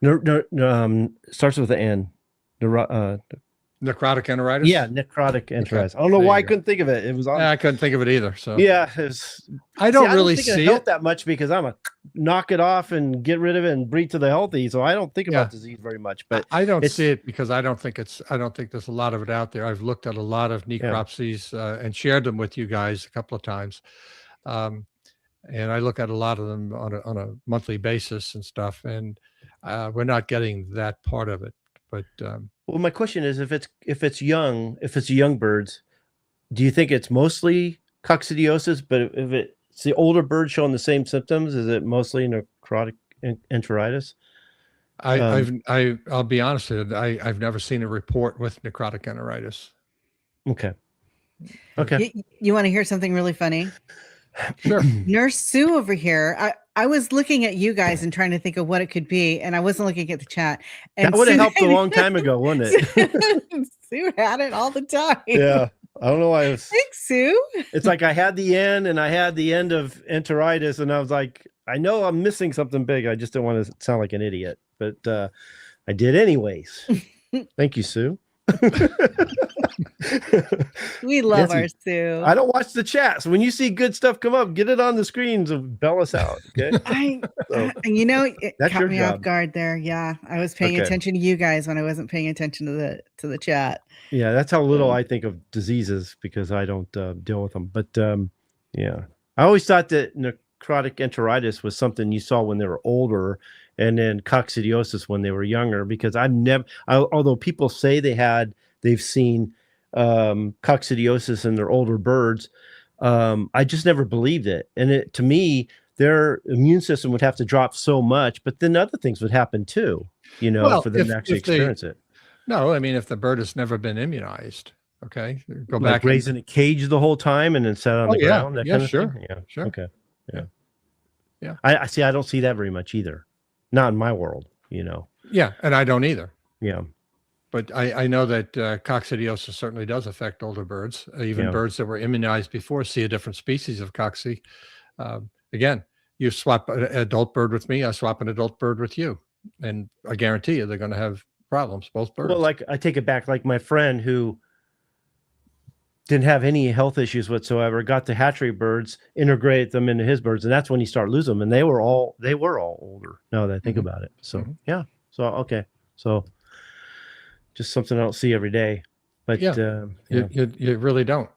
S2: No, starts with an N.
S5: Necrotic enteritis?
S2: Yeah, necrotic enteritis. I don't know why I couldn't think of it. It was on.
S5: I couldn't think of it either. So
S2: yeah,
S5: I don't really see it
S2: that much because I'm a knock it off and get rid of it and breed to the healthy. So I don't think about disease very much. But
S5: I don't see it because I don't think there's a lot of it out there. I've looked at a lot of necropsies and shared them with you guys a couple of times. And I look at a lot of them on a monthly basis and stuff, and we're not getting that part of it. But
S2: well, my question is, if it's young birds, do you think it's mostly coccidiosis? But if it's the older birds showing the same symptoms, is it mostly necrotic enteritis?
S5: I'll be honest with you, I've never seen a report with necrotic enteritis.
S2: Okay.
S1: You want to hear something really funny?
S5: Sure.
S1: Nurse Sue over here. I was looking at you guys and trying to think of what it could be, and I wasn't looking at the chat. And
S2: that would have helped a long time ago, wouldn't it?
S1: Sue had it all the time.
S2: Yeah. I don't know why it was. Thanks,
S1: Sue.
S2: It's like I had the N and I had the end of enteritis, and I was like, I know I'm missing something big. I just don't want to sound like an idiot, but I did anyways. Thank you, Sue.
S1: We love our Sue.
S2: I don't watch the chat, so when you see good stuff come up, get it on the screens and bell us out. Okay.
S1: It caught me off guard there. Yeah, I was paying attention to you guys when I wasn't paying attention to the chat.
S2: Yeah, that's how little I think of diseases because I don't deal with them. But yeah, I always thought that necrotic enteritis was something you saw when they were older, and then coccidiosis when they were younger. Because although people say they've seen coccidiosis in their older birds, I just never believed it. And to me, their immune system would have to drop so much, but then other things would happen too, for them to actually experience it.
S5: No, I mean, if the bird has never been immunized, okay, go
S2: like
S5: back.
S2: Raised in a cage the whole time and then set on the ground. That kind of
S5: sure.
S2: Thing? Yeah,
S5: sure.
S2: Okay.
S5: Yeah.
S2: I see. I don't see that very much either. Not in my world,
S5: Yeah, and I don't either.
S2: Yeah.
S5: But I know that coccidiosis certainly does affect older birds. Even birds that were immunized before see a different species of cocci. Again, you swap an adult bird with me, I swap an adult bird with you, and I guarantee you they're going to have problems, both birds.
S2: Well, like I take it back, like my friend who didn't have any health issues whatsoever, got the hatchery birds, integrated them into his birds, and that's when he started losing them. And they were all older. Now that I think about it. So yeah. So okay. So just something I don't see every day. But
S5: you really don't.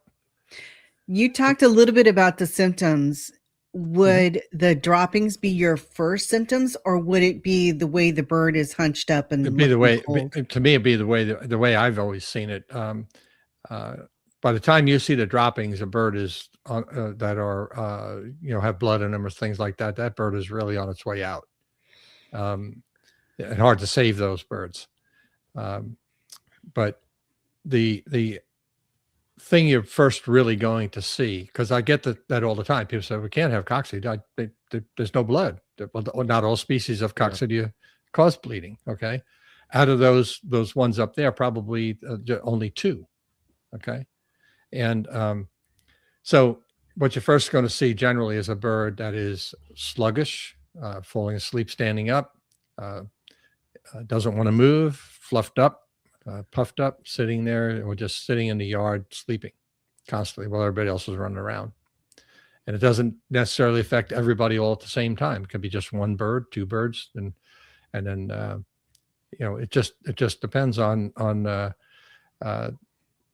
S1: You talked a little bit about the symptoms. Would the droppings be your first symptoms, or would it be the way the bird is hunched up? And
S5: it'd be the way, to me, it'd be the way I've always seen it. By the time you see the droppings, a bird is that are have blood in them or things like that. That bird is really on its way out. And hard to save those birds. But the thing you're first really going to see, because I get that all the time. People say we can't have coccidia. There's no blood. Well, not all species of coccidia cause bleeding. Okay, out of those ones up there, probably only 2. Okay, and so what you're first going to see generally is a bird that is sluggish, falling asleep, standing up, doesn't want to move, fluffed up, puffed up, sitting there, or just sitting in the yard sleeping. constantly while everybody else is running around. And it doesn't necessarily affect everybody all at the same time. It could be just one bird, two birds, and then it just depends on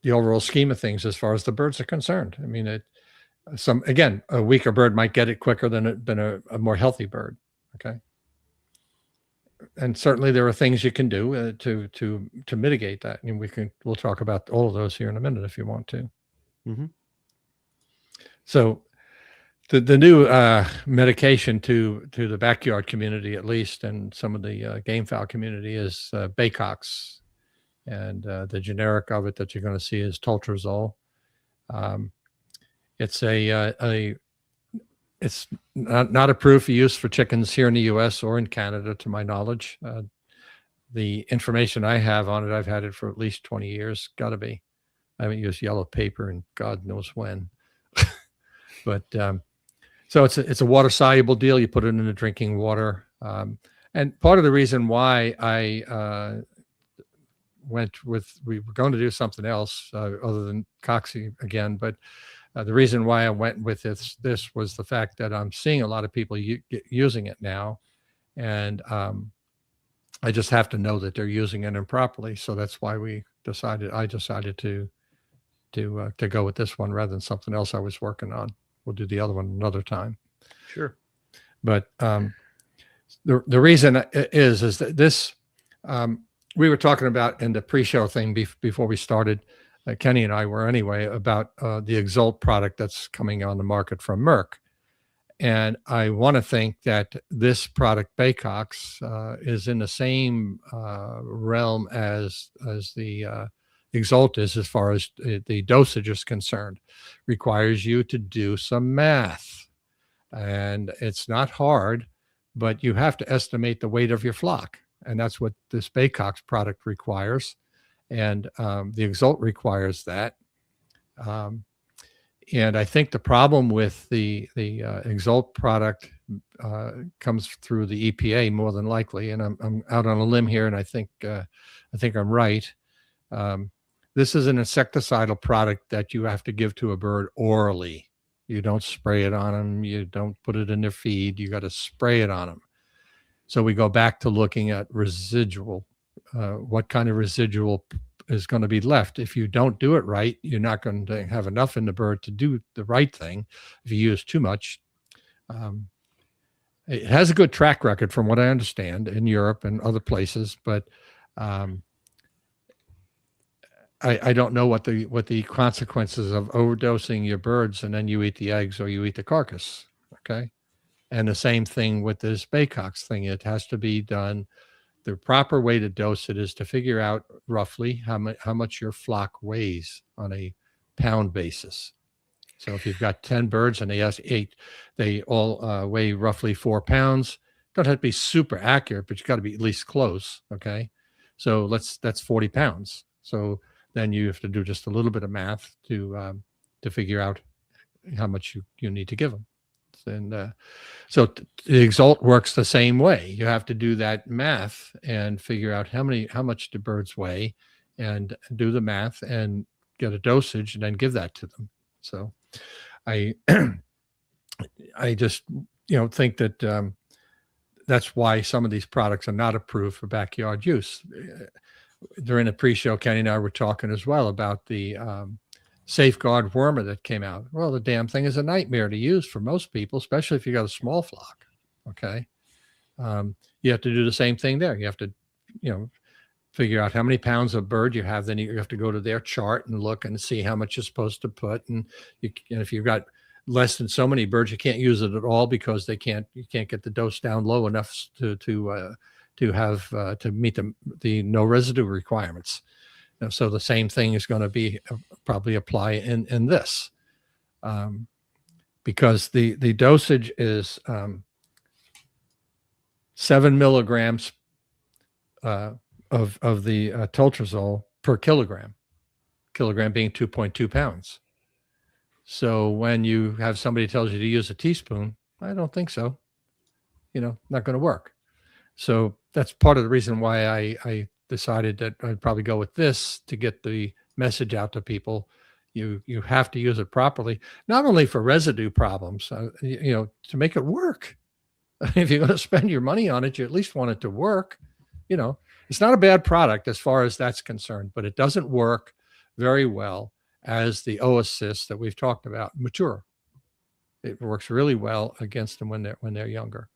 S5: the overall scheme of things as far as the birds are concerned. I mean, a weaker bird might get it quicker than a more healthy bird. Okay. And certainly there are things you can do to mitigate that. And we'll talk about all of those here in a minute if you want to.
S2: Mm-hmm.
S5: So the new medication to the backyard community, at least, and some of the gamefowl community is Baycox. And the generic of it that you're going to see is Toltrazuril. It's it's not approved for use for chickens here in the U.S. or in Canada, to my knowledge. The information I have on it, I've had it for at least 20 years. Got to be. I haven't used yellow paper in God knows when. But so it's a water soluble deal. You put it in the drinking water. And part of the reason why I we were going to do something else other than Cocci again, but the reason why I went with this was the fact that I'm seeing a lot of people using it now, and I just have to know that they're using it improperly. So that's why I decided to go with this one rather than something else I was working on. We'll do the other one another time.
S2: Sure.
S5: But the reason is that this. We were talking about in the pre-show thing before we started, Kenny and I were anyway, about the Exalt product that's coming on the market from Merck. And I want to think that this product, Baycox, is in the same realm as the Exalt is as far as the dosage is concerned. Requires you to do some math. And it's not hard, but you have to estimate the weight of your flock. And that's what this Baycox product requires. And the Exalt requires that. And I think the problem with the Exalt product comes through the EPA more than likely. And I'm out on a limb here, and I think I'm right. This is an insecticidal product that you have to give to a bird orally. You don't spray it on them. You don't put it in their feed. You got to spray it on them. So we go back to looking at residual. What kind of residual is going to be left? If you don't do it right, you're not going to have enough in the bird to do the right thing. If you use too much, it has a good track record from what I understand in Europe and other places, but I don't know what the consequences of overdosing your birds and then you eat the eggs or you eat the carcass. Okay. And the same thing with this Baycox thing. It has to be done. The proper way to dose it is to figure out roughly how much your flock weighs on a pound basis. So if you've got 10 birds and they all weigh roughly 4 pounds. Don't have to be super accurate, but you got to be at least close. Okay. So that's 40 pounds. So then you have to do just a little bit of math to figure out how much you need to give them. And so the Exalt works the same way. You have to do that math and figure out how much the birds weigh, and do the math and get a dosage and then give that to them. So I just think that that's why some of these products are not approved for backyard use. During the pre-show, Kenny and I were talking as well about the Safeguard wormer that came out. Well, the damn thing is a nightmare to use for most people, especially if you got a small flock. Okay. You have to do the same thing there. You have to, figure out how many pounds of bird you have. Then you have to go to their chart and look and see how much you're supposed to put. And if you've got less than so many birds, you can't use it at all because you can't get the dose down low enough to meet the no residue requirements. So the same thing is going to be probably apply in this, because the dosage is 7 milligrams of the Toltrazuril per kilogram being 2.2 pounds. So when you have somebody tells you to use a teaspoon, I don't think so. Not going to work. So that's part of the reason why I decided that I'd probably go with this to get the message out to people. You have to use it properly, not only for residue problems, to make it work. If you're going to spend your money on it, you at least want it to work. It's not a bad product as far as that's concerned, but it doesn't work very well as the O-assist that we've talked about mature. It works really well against them when they're younger.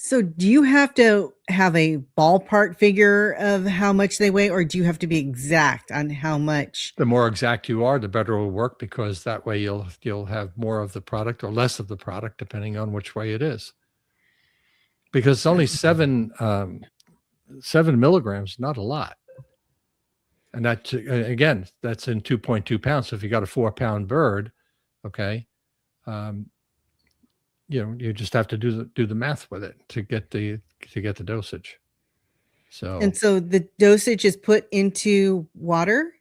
S1: So do you have to have a ballpark figure of how much they weigh, or do you have to be exact on how much?
S5: The more exact you are, the better it will work, because that way you'll have more of the product or less of the product, depending on which way it is. Because it's only 7 milligrams, not a lot. And that, again, that's in 2.2 pounds. So if you got a 4-pound bird, okay, you just have to do the math with it to get the dosage. So
S1: the dosage is put into water.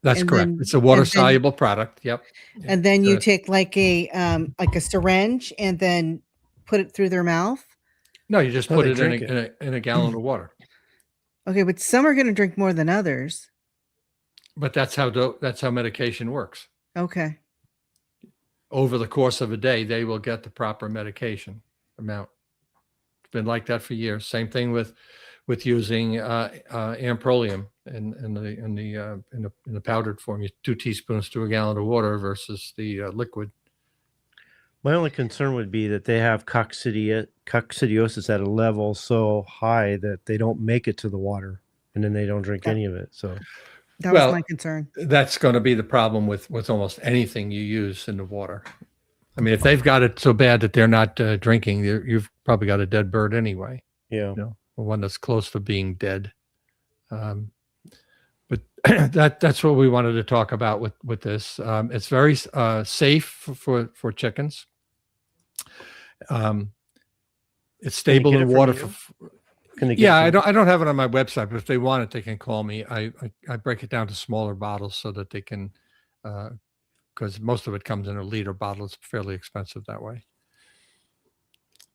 S5: That's correct. It's a water soluble product. Yep.
S1: And then you take like a syringe and then put it through their mouth.
S5: No, you just put it in a gallon of water.
S1: Okay, but some are going to drink more than others.
S5: But that's how medication works.
S1: Okay.
S5: Over the course of a day, they will get the proper medication amount. It's been like that for years. Same thing with using amprolium in the powdered form. 2 teaspoons to a gallon of water versus the liquid.
S2: My only concern would be that they have coccidiosis at a level so high that they don't make it to the water, and then they don't drink any of it. So
S1: that was my concern.
S5: That's going to be the problem with almost anything you use in the water. I mean, if they've got it so bad that they're not drinking, you've probably got a dead bird anyway.
S2: Yeah,
S5: or one that's close to being dead. But that's what we wanted to talk about with this. It's very safe for chickens. It's stable in water. I don't have it on my website, but if they want it, they can call me. I break it down to smaller bottles so that they can, because most of it comes in a liter bottle. It's fairly expensive that way.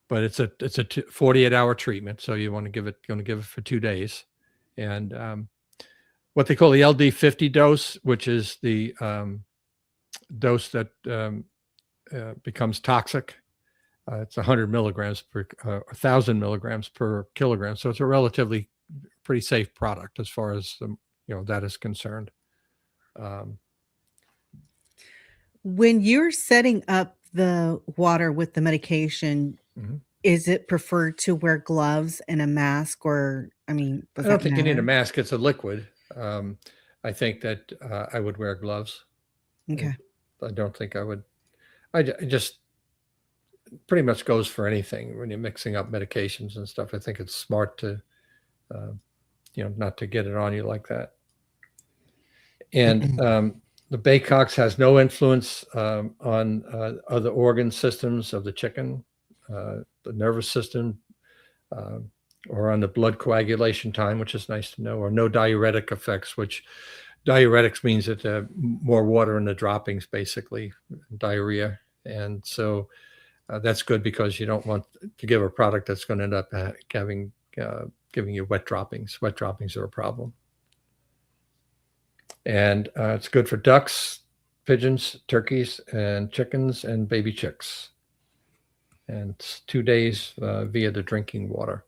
S5: But it's a 48-hour treatment, so you want to give it for 2 days, and what they call the LD50 dose, which is the dose that becomes toxic. It's 100 milligrams per 1,000 milligrams per kilogram. So it's a relatively pretty safe product as far as that is concerned.
S1: When you're setting up the water with the medication, is it preferred to wear gloves and a mask, or I don't think
S5: you need a mask. It's a liquid. I think that I would wear gloves.
S1: Okay.
S5: I don't think I would. I just pretty much goes for anything when you're mixing up medications and stuff. I think it's smart to, not to get it on you like that. And the Baycox has no influence on other organ systems of the chicken, the nervous system, or on the blood coagulation time, which is nice to know, or no diuretic effects, which diuretics means that more water in the droppings, basically, diarrhea. And so that's good, because you don't want to give a product that's going to end up giving you wet droppings. Wet droppings are a problem. And it's good for ducks, pigeons, turkeys, and chickens, and baby chicks. And it's 2 days via the drinking water.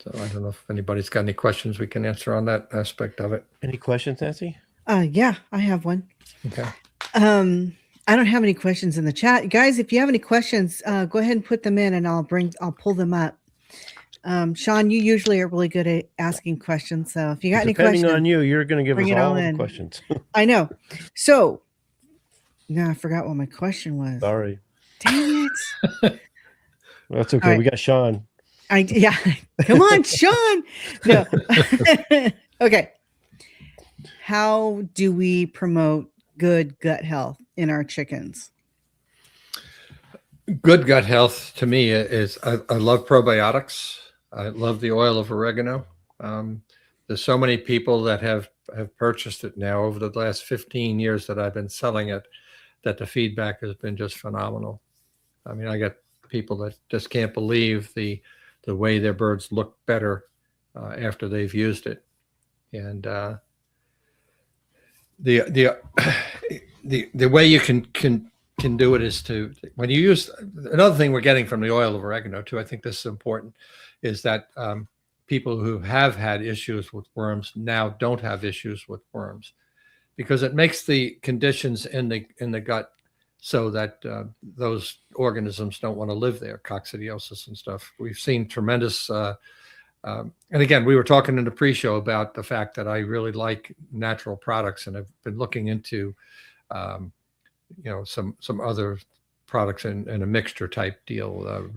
S5: So I don't know if anybody's got any questions we can answer on that aspect of it.
S2: Any questions, Nancy?
S1: Yeah, I have one.
S5: Okay.
S1: I don't have any questions in the chat. Guys, if you have any questions, go ahead and put them in and I'll pull them up. Sean, you usually are really good at asking questions. So if you got any questions,
S2: depending on you, you're going to give us all the questions.
S1: I know. So now I forgot what my question was.
S2: Sorry.
S1: Dang it.
S2: That's okay. Right. We got Sean.
S1: Come on, Sean. No. Okay. How do we promote good gut health in our chickens?
S5: Good gut health to me is I love probiotics. I love the oil of oregano. There's so many people that have purchased it now over the last 15 years that I've been selling it, that the feedback has been just phenomenal. I mean, I got people that just can't believe the way their birds look better after they've used it. And the way you can do it is to, when you use, another thing we're getting from the oil of oregano too, I think this is important, is that people who have had issues with worms now don't have issues with worms, because it makes the conditions in the gut so that those organisms don't want to live there, coccidiosis and stuff. We've seen tremendous, and again, we were talking in the pre-show about the fact that I really like natural products, and I've been looking into, some other products in a mixture type deal,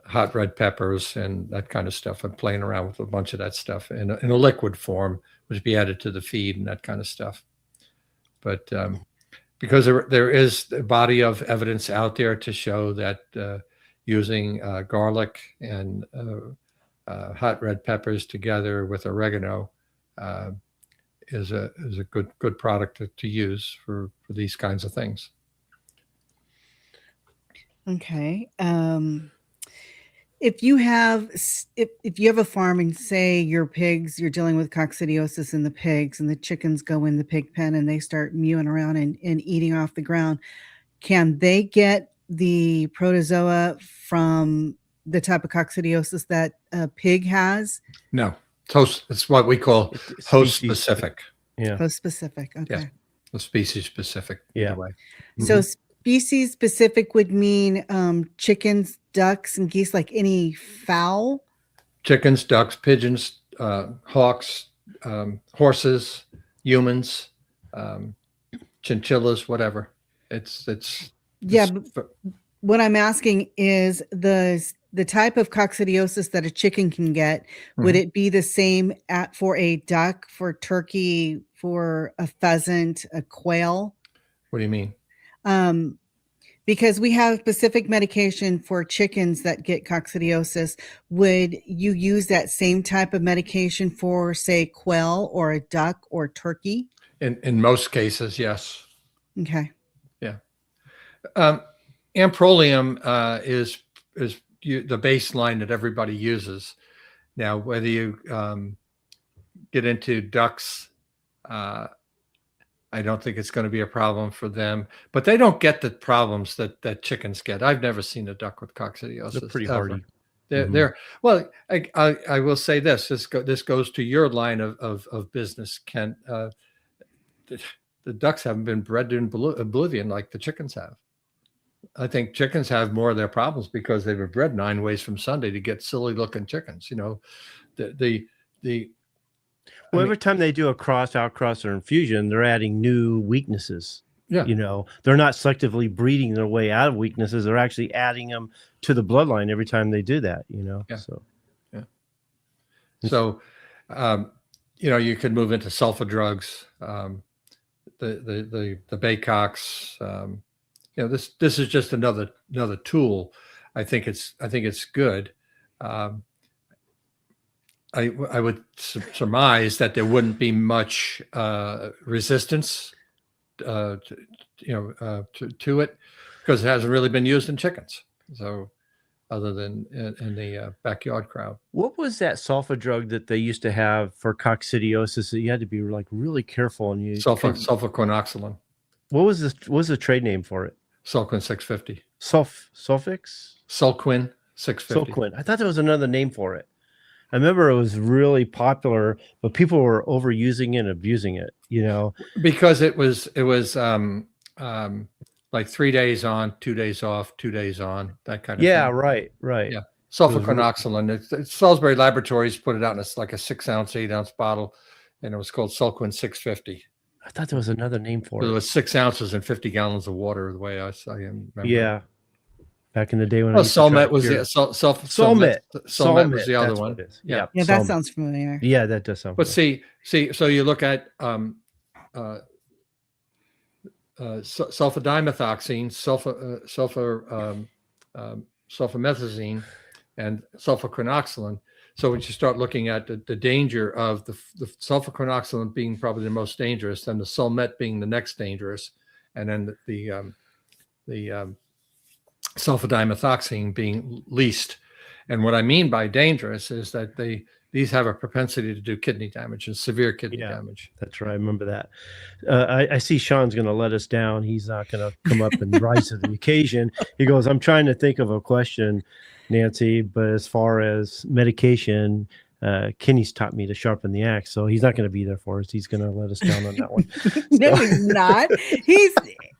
S5: hot red peppers and that kind of stuff. I'm playing around with a bunch of that stuff in a liquid form, which be added to the feed and that kind of stuff. But because there is a body of evidence out there to show that using garlic and hot red peppers together with oregano is a good product to use for these kinds of things.
S1: Okay. If you have a farm and say your pigs, you're dealing with coccidiosis in the pigs, and the chickens go in the pig pen and they start mewing around and eating off the ground, can they get the protozoa from the type of coccidiosis that a pig has?
S5: No, it's what we call host specific.
S2: Yeah.
S1: Host specific. Okay.
S5: Yeah. The species specific.
S2: Yeah.
S5: Way.
S1: So species specific would mean chickens, ducks, and geese, like any fowl?
S5: Chickens, ducks, pigeons, hawks, horses, humans, chinchillas, whatever.
S1: But what I'm asking is the type of coccidiosis that a chicken can get, would it be the same for a duck, for turkey, for a pheasant, a quail?
S5: What do you mean?
S1: Because we have specific medication for chickens that get coccidiosis. Would you use that same type of medication for, say, quail or a duck or turkey?
S5: In most cases, yes.
S1: Okay.
S5: Yeah. Amprolium is the baseline that everybody uses. Now, whether you get into ducks, I don't think it's going to be a problem for them, but they don't get the problems that chickens get. I've never seen a duck with coccidiosis.
S2: They're pretty hardy.
S5: They're well. I will say this. This goes to your line of business, Kent. The ducks haven't been bred in oblivion like the chickens have. I think chickens have more of their problems because they were bred 9 ways from Sunday to get silly looking chickens.
S2: Every time they do a outcross, or infusion, they're adding new weaknesses.
S5: Yeah.
S2: They're not selectively breeding their way out of weaknesses. They're actually adding them to the bloodline every time they do that,
S5: Yeah.
S2: So,
S5: yeah. So, you could move into sulfa drugs, the Baycox. This is just another tool. I think it's good. I would surmise that there wouldn't be much resistance to it, because it hasn't really been used in chickens. So, other than in the backyard crowd.
S2: what was that sulfa drug that they used to have for coccidiosis that you had to be like really careful and
S5: Sulfaquinoxalin.
S2: What was the trade name for it?
S5: Sulquin 650.
S2: Sulfix?
S5: Sulquin 650.
S2: Sulquin. I thought there was another name for it. I remember it was really popular, but people were overusing it and abusing it,
S5: because it was like 3 days on, 2 days off, 2 days on, that kind of thing.
S2: Yeah, right.
S5: Yeah. Sulfaquinoxalin. Salisbury Laboratories put it out in like a 6-ounce, 8-ounce bottle, and it was called Sulquin 650.
S2: I thought there was another name for it.
S5: It was 6 ounces and 50 gallons of water, the way I remember.
S2: Yeah. Back in the day when
S5: Solmet was the Solmet was the other one.
S1: Yeah, that sounds familiar.
S2: Yeah, that does sound.
S5: But see, so you look at sulfadimethoxine, sulfamethazine, and sulfaquinoxalin. So when you start looking at the danger of the sulfaquinoxalin being probably the most dangerous, then the Solmet being the next dangerous, and then the sulfadimethoxine being least. And what I mean by dangerous is that these have a propensity to do kidney damage and severe kidney damage.
S2: That's right. I remember that. I see Sean's going to let us down. He's not going to come up and rise to the occasion. He goes, I'm trying to think of a question, Nancy, but as far as medication, Kenny's taught me to sharpen the axe, so he's not going to be there for us. He's going to let us down on that one.
S1: No, he's not.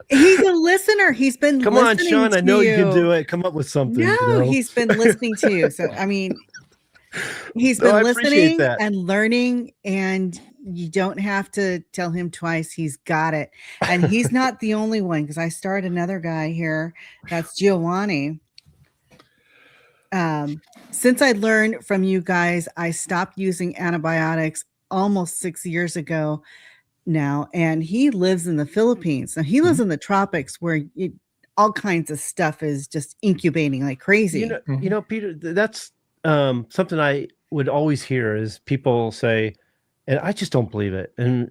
S1: He's a listener. He's been
S2: Come on,
S1: listening
S2: Sean.
S1: to
S2: I know you can
S1: you.
S2: do it. Come up with something.
S1: No, he's been listening to you. So, I mean, he's been
S2: I appreciate
S1: listening
S2: that.
S1: and learning, and you don't have to tell him twice. He's got it. And he's not the only one, because I started another guy here. That's Giovanni. Since I learned from you guys, I stopped using antibiotics almost 6 years ago now, and he lives in the Philippines. Now he lives in the tropics where all kinds of stuff is just incubating like crazy.
S2: You know, Peter, that's something I would always hear is people say, and I just don't believe it. And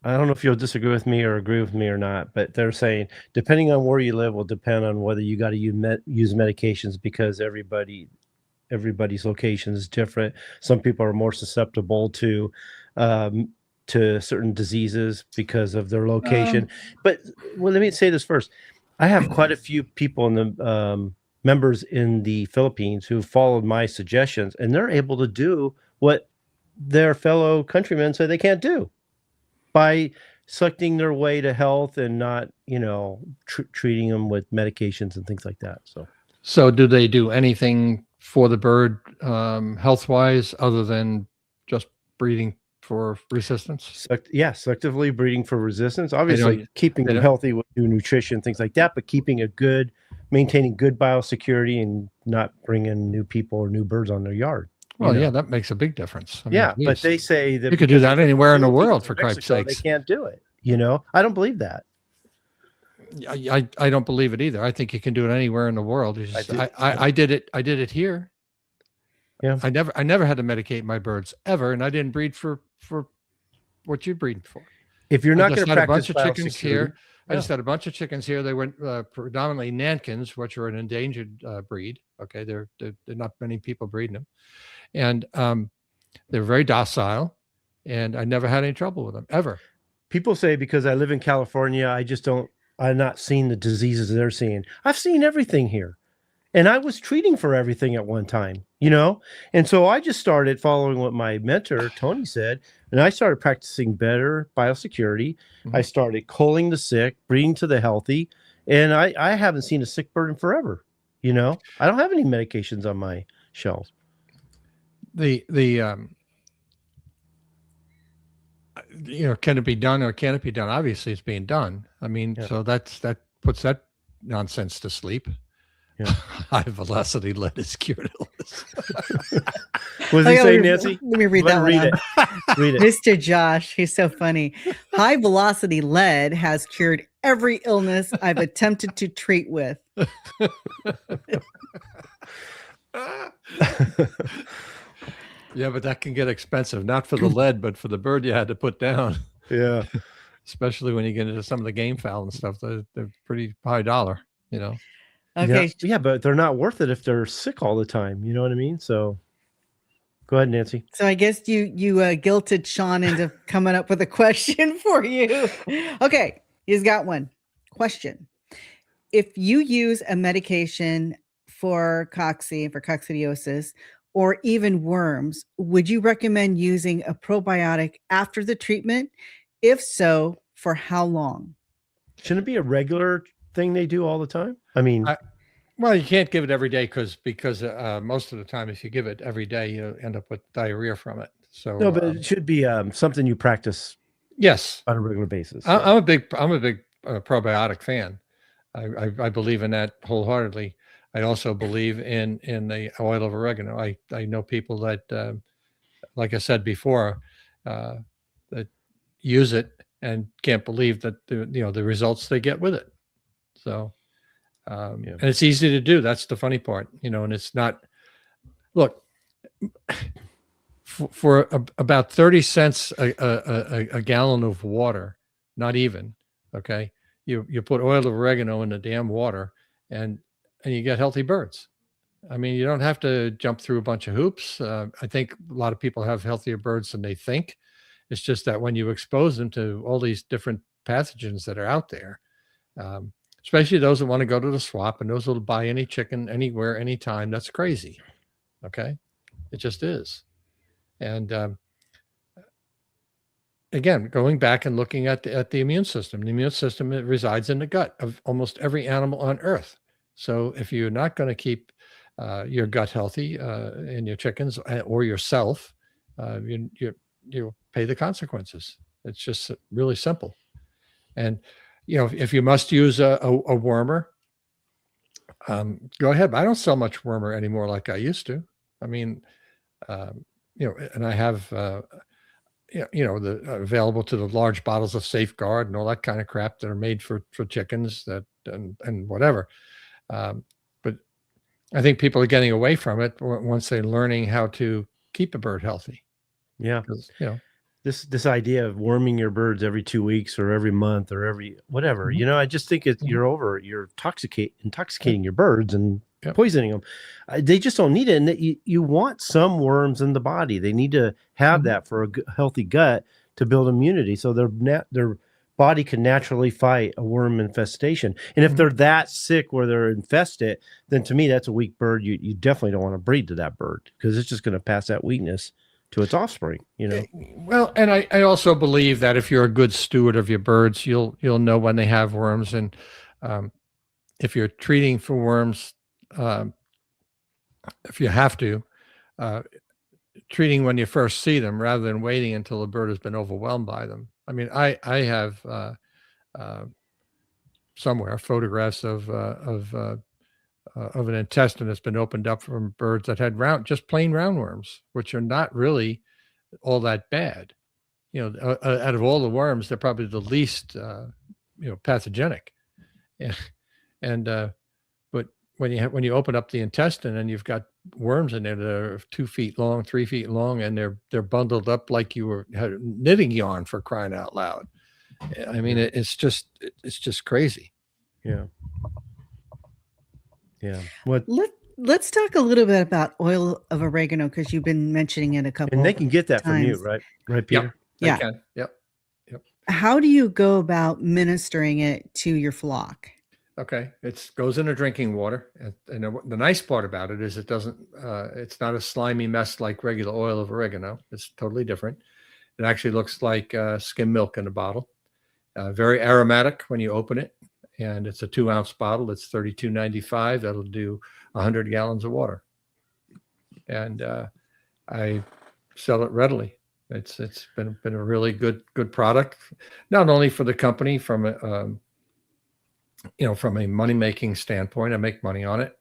S2: I don't know if you'll disagree with me or agree with me or not, but they're saying depending on where you live will depend on whether you got to use medications, because everybody's location is different. Some people are more susceptible to certain diseases because of their location. But let me say this first. I have quite a few people in the members in the Philippines who followed my suggestions, and they're able to do what their fellow countrymen say they can't do by selecting their way to health and not, treating them with medications and things like that.
S5: So do they do anything for the bird health-wise other than just breeding for resistance?
S2: Selectively breeding for resistance. Obviously, keeping them healthy with new nutrition, things like that, but maintaining good biosecurity and not bringing new people or new birds on their yard.
S5: Well, yeah, that makes a big difference.
S2: But they say that
S5: you could do that anywhere in the world, for Christ's sakes.
S2: They can't do it. I don't believe that.
S5: I don't believe it either. I think you can do it anywhere in the world. I did it here.
S2: Yeah.
S5: I never had to medicate my birds ever, and I didn't breed for what you're breeding for.
S2: If you're not going to practice
S5: a bunch of chickens here, I just had a bunch of chickens here. They were predominantly Nankins, which are an endangered breed. Okay, they're not many people breeding them, and they're very docile, and I never had any trouble with them ever.
S2: People say because I live in California, I'm not seeing the diseases they're seeing. I've seen everything here. And I was treating for everything at one time, And so I just started following what my mentor, Tony, said. And I started practicing better biosecurity. I started culling the sick, breeding to the healthy. And I haven't seen a sick bird in forever. I don't have any medications on my shelves.
S5: Can it be done or can it be done? Obviously, it's being done. I mean, so that puts that nonsense to sleep. Yeah. High velocity lead is cured illness.
S2: What does he say, Nancy?
S1: Let me read that one.
S2: Read it.
S1: Mr. Josh, he's so funny. High velocity lead has cured every illness I've attempted to treat with.
S5: Yeah, but that can get expensive. Not for the lead, but for the bird you had to put down.
S2: Yeah.
S5: Especially when you get into some of the gamefowl and stuff. They're pretty high dollar,
S1: Okay.
S2: Yeah, but they're not worth it if they're sick all the time. You know what I mean? So go ahead, Nancy.
S1: So I guess you guilted Sean into coming up with a question for you. Okay, he's got one question. If you use a medication for coccidiosis, or even worms, would you recommend using a probiotic after the treatment? If so, for how long?
S2: Shouldn't it be a regular thing they do all the time? I mean,
S5: well, you can't give it every day because most of the time, if you give it every day, you end up with diarrhea from it. So
S2: no, but it should be something you practice.
S5: Yes,
S2: on a regular basis.
S5: So. I'm a big probiotic fan. I believe in that wholeheartedly. I also believe in the oil of oregano. I know people that, like I said before, that use it and can't believe that the results they get with it. So, and it's easy to do. That's the funny part, and it's not. Look, for about 30 cents a gallon of water, not even. Okay, you put oil of oregano in the damn water, and you get healthy birds. I mean, you don't have to jump through a bunch of hoops. I think a lot of people have healthier birds than they think. It's just that when you expose them to all these different pathogens that are out there, um, especially those that want to go to the swap and those that will buy any chicken anywhere, anytime, that's crazy. Okay. It just is. And again, going back and looking at the immune system, it resides in the gut of almost every animal on Earth. So if you're not going to keep your gut healthy in your chickens or yourself, you'll pay the consequences. It's just really simple. And if you must use a wormer, go ahead. I don't sell much wormer anymore like I used to. I mean, and I have available to the large bottles of Safeguard and all that kind of crap that are made for chickens and whatever. But I think people are getting away from it once they're learning how to keep a bird healthy.
S2: Yeah. This idea of worming your birds every 2 weeks or every month or every whatever, I just think you're intoxicating your birds and poisoning them. They just don't need it. And you want some worms in the body. They need to have that for a healthy gut to build immunity. So their body can naturally fight a worm infestation. And if they're that sick where they're infested, then to me, that's a weak bird. You definitely don't want to breed to that bird because it's just going to pass that weakness to its offspring,
S5: Well, and I also believe that if you're a good steward of your birds, you'll know when they have worms. And if you're treating for worms, if you have to, treating when you first see them rather than waiting until the bird has been overwhelmed by them. I mean, I have somewhere photographs of an intestine that's been opened up from birds that had just plain roundworms, which are not really all that bad. Out of all the worms, they're probably the least, pathogenic. But when you open up the intestine and you've got worms in there that are 2 feet long, 3 feet long, and they're bundled up like you had knitting yarn, for crying out loud. I mean, it's just crazy.
S2: Yeah. Yeah.
S1: Let's talk a little bit about oil of oregano because you've been mentioning it a couple.
S2: And they can get that
S1: times.
S2: From you, right? Right, Peter?
S5: Yep, they can. Yep.
S1: How do you go about ministering it to your flock?
S5: Okay, it goes into drinking water, and the nice part about it is it doesn't. It's not a slimy mess like regular oil of oregano. It's totally different. It actually looks like skim milk in a bottle. Very aromatic when you open it. And it's a 2-ounce bottle. It's $32.95. That'll do 100 gallons of water. And I sell it readily. It's been a really good product, not only for the company from a money making standpoint. I make money on it,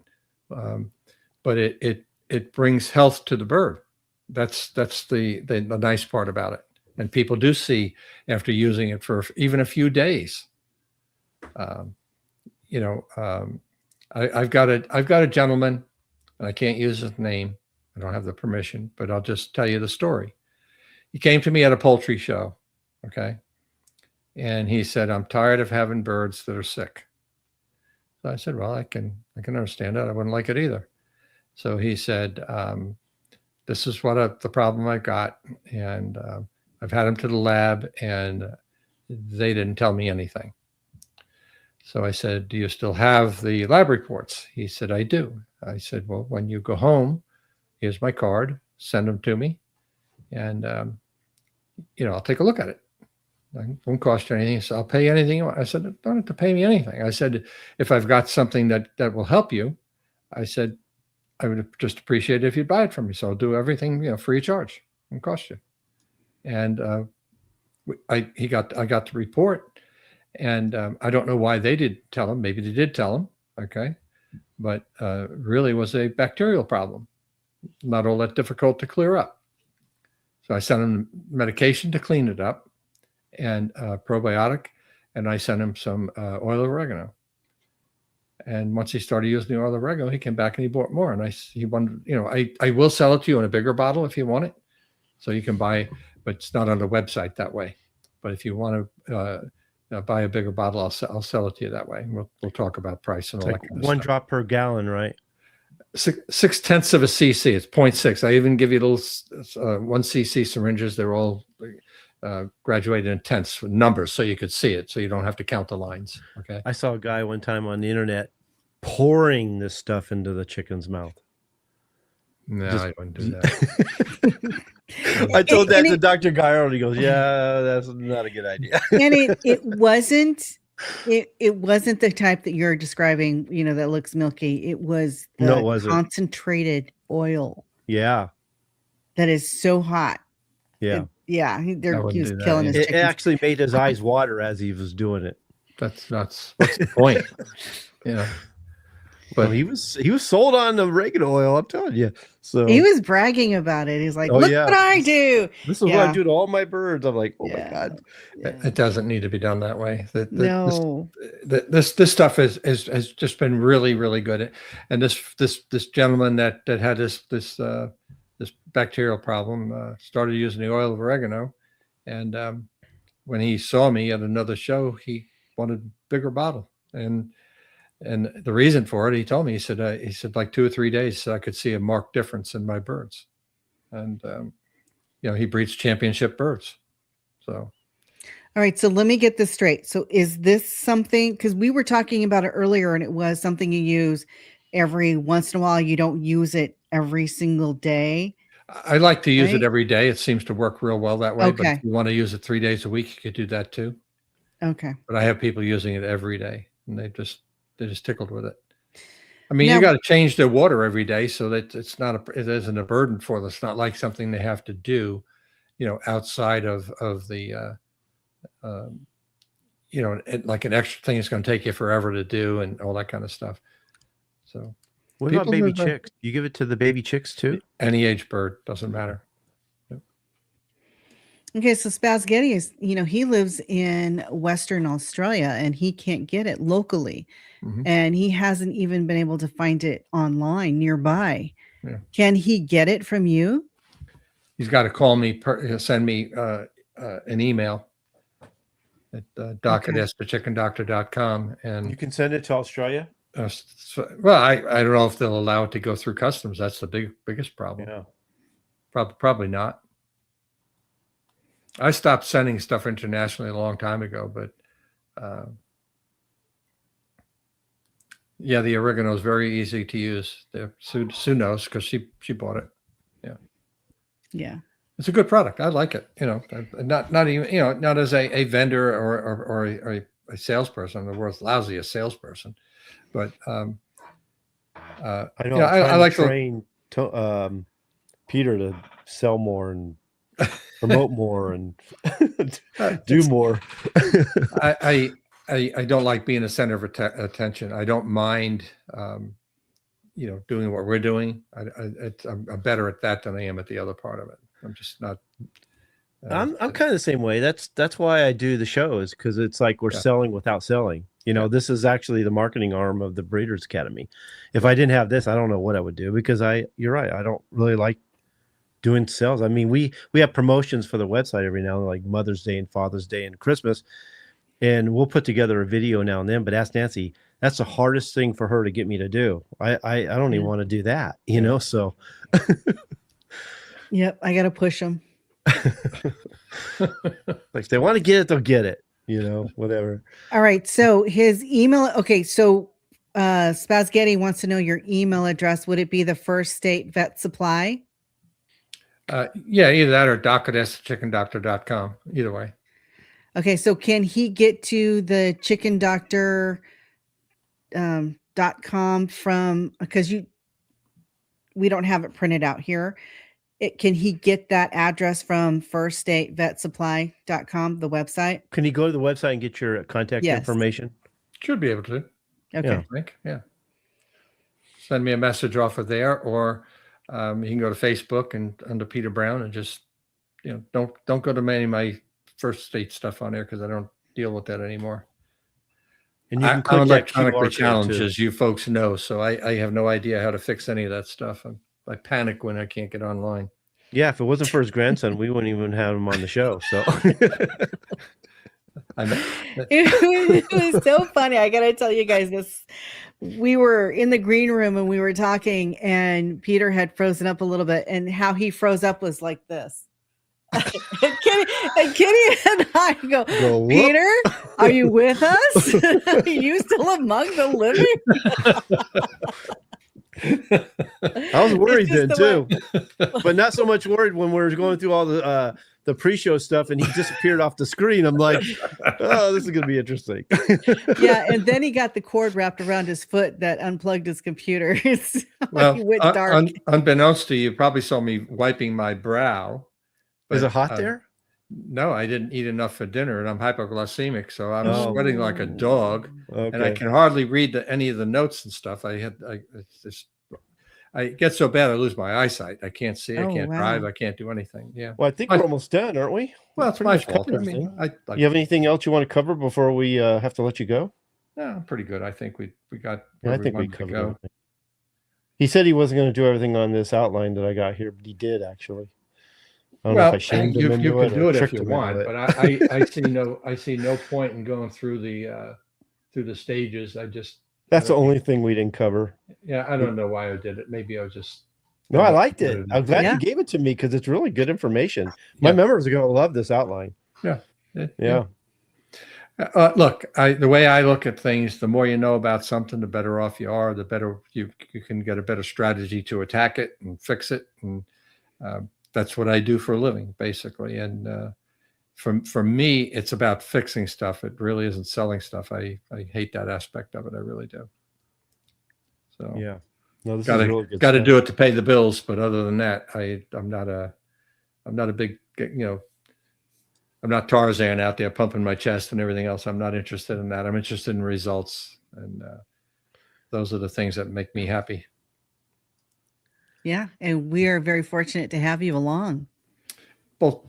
S5: but it brings health to the bird. That's the nice part about it. And people do see after using it for even a few days. I've got a gentleman, and I can't use his name. I don't have the permission, but I'll just tell you the story. He came to me at a poultry show. Okay. And he said, I'm tired of having birds that are sick. So I said, well, I can understand that. I wouldn't like it either. So he said, this is the problem I got. And I've had them to the lab and they didn't tell me anything. So I said, do you still have the lab reports? He said, I do. I said, well, when you go home, here's my card, send them to me. And, I'll take a look at it. It won't cost you anything. So I'll pay you anything you want. I said, don't have to pay me anything. I said, if I've got something that will help you, I said, I would just appreciate it if you'd buy it from me. So I'll do everything, free of charge. It won't cost you. And I got the report. And I don't know why they did tell him. Maybe they did tell him. Okay. But really was a bacterial problem. Not all that difficult to clear up. So I sent him medication to clean it up and probiotic. And I sent him some oil of oregano. And once he started using the oil of oregano, he came back and he bought more. And he wanted, I will sell it to you in a bigger bottle if you want it. So you can buy, but it's not on the website that way. But if you want to buy a bigger bottle, I'll sell it to you that way. We'll talk about price and all that kind of
S2: one
S5: stuff.
S2: drop per gallon, right?
S5: 6/10 of a cc. It's 0.6. I even give you little 1 cc syringes. They're all graduated in tenths with numbers, so you could see it, so you don't have to count the lines. Okay.
S2: I saw a guy one time on the internet pouring this stuff into the chicken's mouth.
S5: No, I wouldn't do that.
S2: I told that to Dr. Guy, and he goes, "Yeah, that's not a good idea."
S1: And it wasn't the type that you're describing, that looks milky. It was the concentrated oil.
S2: Yeah.
S1: That is so hot.
S2: Yeah.
S1: He was killing his chickens.
S2: It actually made his eyes water as he was doing it.
S5: What's the point? Yeah.
S2: But he was sold on the oregano oil, I'm telling you. So
S1: he was bragging about it. He's like, "Look what I do.
S2: This is what I do to all my birds." I'm like, "Oh my God."
S5: It doesn't need to be done that way.
S1: No.
S5: This stuff has just been really, really good. And this gentleman that had this bacterial problem started using the oil of oregano, and when he saw me at another show, he wanted a bigger bottle, and the reason for it, he told me, he said like 2 or 3 days, I could see a marked difference in my birds. And, he breeds championship birds. So.
S1: All right. So let me get this straight. So is this something, because we were talking about it earlier, and it was something you use every once in a while. You don't use it every single day.
S5: I like to use it every day. It seems to work real well that way.
S1: Okay.
S5: But if you want to use it 3 days a week, you could do that too.
S1: Okay.
S5: But I have people using it every day, and they're just tickled with it. I mean, you got to change their water every day so that it isn't a burden for them. It's not like something they have to do, outside of the, like an extra thing is going to take you forever to do and all that kind of stuff. So
S2: what about baby chicks? You give it to the baby chicks too?
S5: Any age bird, doesn't matter.
S1: Okay, so Spazgetti is, he lives in Western Australia and he can't get it locally. Mm-hmm. And he hasn't even been able to find it online nearby. Yeah. Can he get it from you?
S5: He's got to call me, send me an email at doc@thechickendoctor.com. And
S2: you can send it to Australia?
S5: Well, I don't know if they'll allow it to go through customs. That's the biggest problem.
S2: Yeah.
S5: Probably not. I stopped sending stuff internationally a long time ago, but the oregano is very easy to use. Sue knows because she bought it.
S1: Yeah,
S5: it's a good product. I like it. Not even not as a vendor or a salesperson. I'm the world's lousiest salesperson, but
S2: I know. I like to train Peter to sell more and promote more and do more.
S5: I don't like being a center of attention. I don't mind, doing what we're doing. I'm better at that than I am at the other part of it. I'm just not.
S2: I'm kind of the same way. That's why I do the shows, because it's like we're selling without selling. This is actually the marketing arm of the Breeders' Academy. If I didn't have this, I don't know what I would do, because you're right. I don't really like doing sales. I mean, we have promotions for the website every now and then, like Mother's Day and Father's Day and Christmas, and we'll put together a video now and then. But ask Nancy, that's the hardest thing for her to get me to do. I don't even want to do that, So,
S1: yep, I got to push them.
S2: Like if they want to get it, they'll get it. Whatever.
S1: All right. So his email. Okay. So Spazgetti wants to know your email address. Would it be the First State Vet Supply?
S2: Either that or doc@thechickendoctor.com. Either way.
S1: Okay, so can he get to the chickendoctor.com from, because we don't have it printed out here. Can he get that address from firststatevetsupply.com, the website?
S2: Can he go to the website and get your contact information?
S5: Should be able to.
S1: Okay.
S5: Yeah. Send me a message off of there, or you can go to Facebook and under Peter Brown and just, don't go to many of my First State stuff on there, because I don't deal with that anymore. And you can I'm electronically challenged, as you folks know, so I have no idea how to fix any of that stuff. I panic when I can't get online.
S2: Yeah, if it wasn't for his grandson, we wouldn't even have him on the show. So
S1: it was so funny. I gotta tell you guys this. we were in the green room and we were talking, and Peter had frozen up a little bit, and how he froze up was like this. and Kitty and I go, Peter, are you with us? Are you still among the living?
S2: I was worried then too, but not so much worried when we were going through all the pre-show stuff and he disappeared off the screen. I'm like, oh, this is going to be interesting.
S1: Yeah, and then he got the cord wrapped around his foot that unplugged his computer.
S5: Well,
S1: he went dark.
S5: Unbeknownst to you, probably saw me wiping my brow.
S2: Is it hot there?
S5: No, I didn't eat enough for dinner, and I'm hypoglycemic, so I'm sweating like a dog, and I can hardly read any of the notes and stuff. I get so bad I lose my eyesight. I can't see. I can't drive. I can't do anything. Yeah.
S2: Well, I think we're almost done, aren't we?
S5: Well, it's my fault. I mean,
S2: you have anything else you want to cover before we have to let you go?
S5: No, I'm pretty good. I think we got.
S2: Yeah, I think we covered everything. He said he wasn't going to do everything on this outline that I got here, but he did actually. I don't know if I shamed him into
S5: you can do it if you
S2: him
S5: want, but I see no point in going through the stages. That's
S2: the only thing we didn't cover.
S5: Yeah, I don't know why I did it. Maybe I was just.
S2: No, I liked it. I'm glad you gave it to me because it's really good information. My members are going to love this outline.
S5: Yeah.
S2: Look,
S5: the way I look at things, the more you know about something, the better off you are. The better you can get a better strategy to attack it and fix it, and that's what I do for a living, basically. And for me, it's about fixing stuff. It really isn't selling stuff. I hate that aspect of it. I really do. So
S2: yeah, no, this
S5: is really good. Got to do it to pay the bills, but other than that, I'm not a big, I'm not Tarzan out there pumping my chest and everything else. I'm not interested in that. I'm interested in results, and those are the things that make me happy.
S1: Yeah, and we are very fortunate to have you along.
S5: Both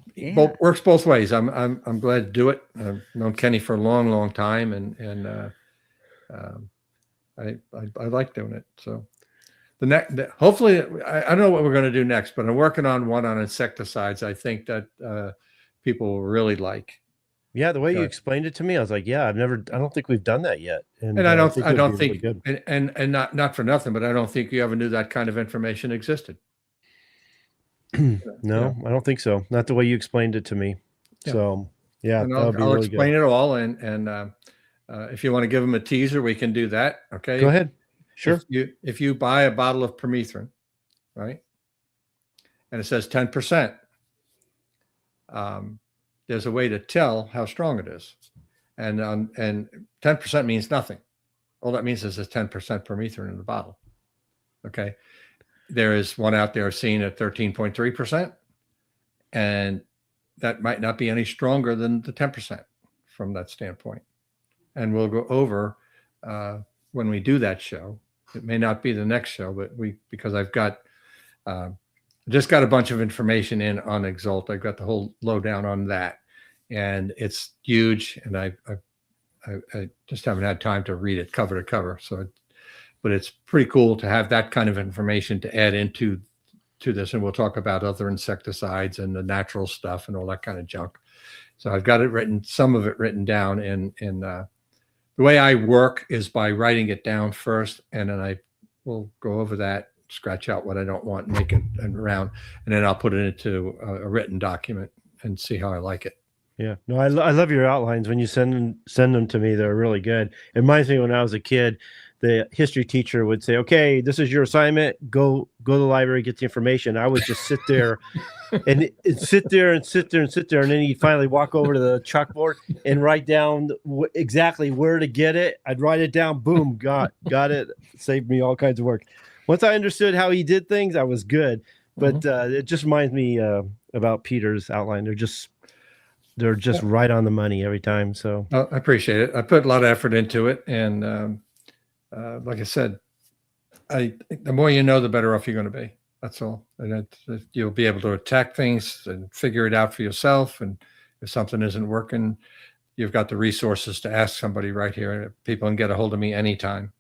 S5: works both ways. I'm glad to do it. I've known Kenny for a long time, and I like doing it. So hopefully, I don't know what we're going to do next, but I'm working on one on insecticides. I think that people will really like.
S2: Yeah, the way you explained it to me, I was like, yeah, I don't think we've done that yet.
S5: And I don't think, really and not for nothing, but I don't think you ever knew that kind of information existed.
S2: No, I don't think so. Not the way you explained it to me. Yeah. So yeah,
S5: and I'll explain it all. And if you want to give them a teaser, we can do that. Okay.
S2: Go ahead. Sure.
S5: If you buy a bottle of permethrin, right, and it says 10%, there's a way to tell how strong it is. And 10% means nothing. All that means is there's 10% permethrin in the bottle. Okay. There is one out there seen at 13.3%, and that might not be any stronger than the 10% from that standpoint. And we'll go over when we do that show. It may not be the next show, but because I've got just got a bunch of information in on Exalt. I've got the whole lowdown on that, and it's huge. And I just haven't had time to read it cover to cover. So, but it's pretty cool to have that kind of information to add into this. And we'll talk about other insecticides and the natural stuff and all that kind of junk. So I've got it written, some of it written down. And the way I work is by writing it down first, and then I will go over that, scratch out what I don't want, make it around, and then I'll put it into a written document and see how I like it.
S2: Yeah, no, I love your outlines. When you send them to me, they're really good. It reminds me when I was a kid, the history teacher would say, okay, this is your assignment. Go to the library, get the information. I would just sit there and sit there. And then he'd finally walk over to the chalkboard and write down exactly where to get it. I'd write it down. Boom. Got it. Saved me all kinds of work. Once I understood how he did things, I was good. But it just reminds me about Peter's outline. They're just right on the money every time. So
S5: I appreciate it. I put a lot of effort into it. And like I said, the more you know, the better off you're going to be. That's all. And you'll be able to attack things and figure it out for yourself. And if something isn't working, you've got the resources to ask somebody right here. People can get a hold of me anytime,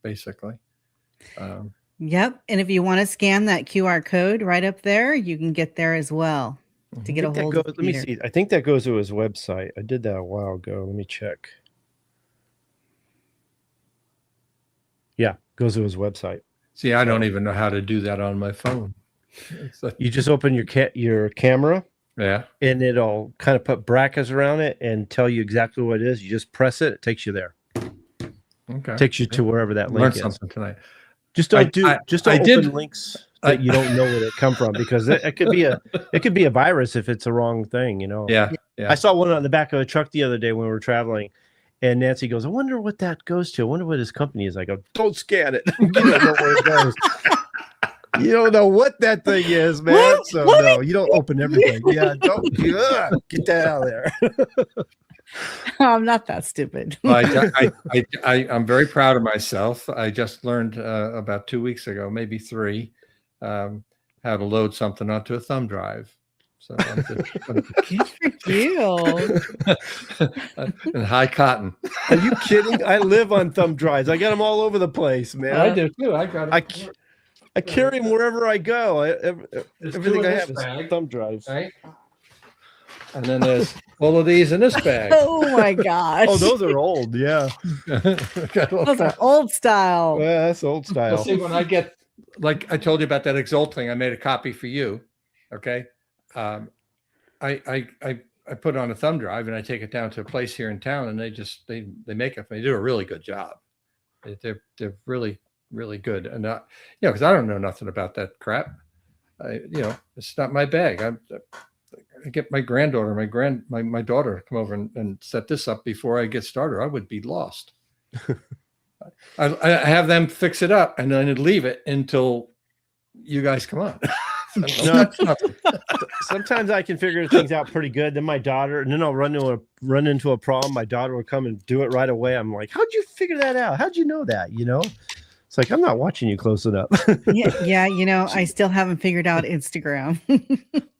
S5: basically.
S1: Yep. And if you want to scan that QR code right up there, you can get there as well to get a hold of Peter.
S2: Let me see. I think that goes to his website. I did that a while ago. Let me check. Yeah, Goes to his website.
S5: See, I don't even know how to do that on my phone.
S2: You just open your camera,
S5: Yeah.
S2: and it'll kind of put brackets around it and tell you exactly what it is. You just press it; it takes you there.
S5: Okay.
S2: Takes you to wherever that link
S5: Learned
S2: is.
S5: something tonight.
S2: Just don't open links that you don't know where they come from, because it could be a virus if it's the wrong thing.
S5: Yeah.
S2: I saw one on the back of a truck the other day when we were traveling, and Nancy goes, "I wonder what that goes to. I wonder what his company is." I go, "Don't scan it. You don't know where it goes. You don't know what that thing is, man. No, you don't open everything. Yeah, don't get that out of there."
S1: I'm not that stupid.
S5: I'm very proud of myself. I just learned about 2 weeks ago, maybe 3, how to load something onto a thumb drive. So
S1: Good for you.
S5: and high cotton.
S2: Are you kidding? I live on thumb drives. I got them all over the place, man.
S5: I do too. I got it.
S2: I carry them wherever I go. Everything I have is thumb drives.
S5: Right? And then there's all of these in this bag.
S1: Oh my gosh.
S2: Oh, those are old. Yeah.
S1: Those are old style.
S2: Yeah, that's old style.
S5: Well, see, when I get, like I told you about that Exalt thing, I made a copy for you. Okay. I put it on a thumb drive and I take it down to a place here in town, and they make it. They do a really good job. They're really, really good. And because I don't know nothing about that crap. It's not my bag. I get my granddaughter, my daughter to come over and set this up before I get started. I would be lost. I have them fix it up and then leave it until you guys come on.
S2: No, sometimes I can figure things out pretty good. Then my daughter, and then I'll run into a problem. My daughter will come and do it right away. I'm like, "How'd you figure that out? How'd you know that?" It's like, I'm not watching you close enough.
S1: Yeah. I still haven't figured out Instagram.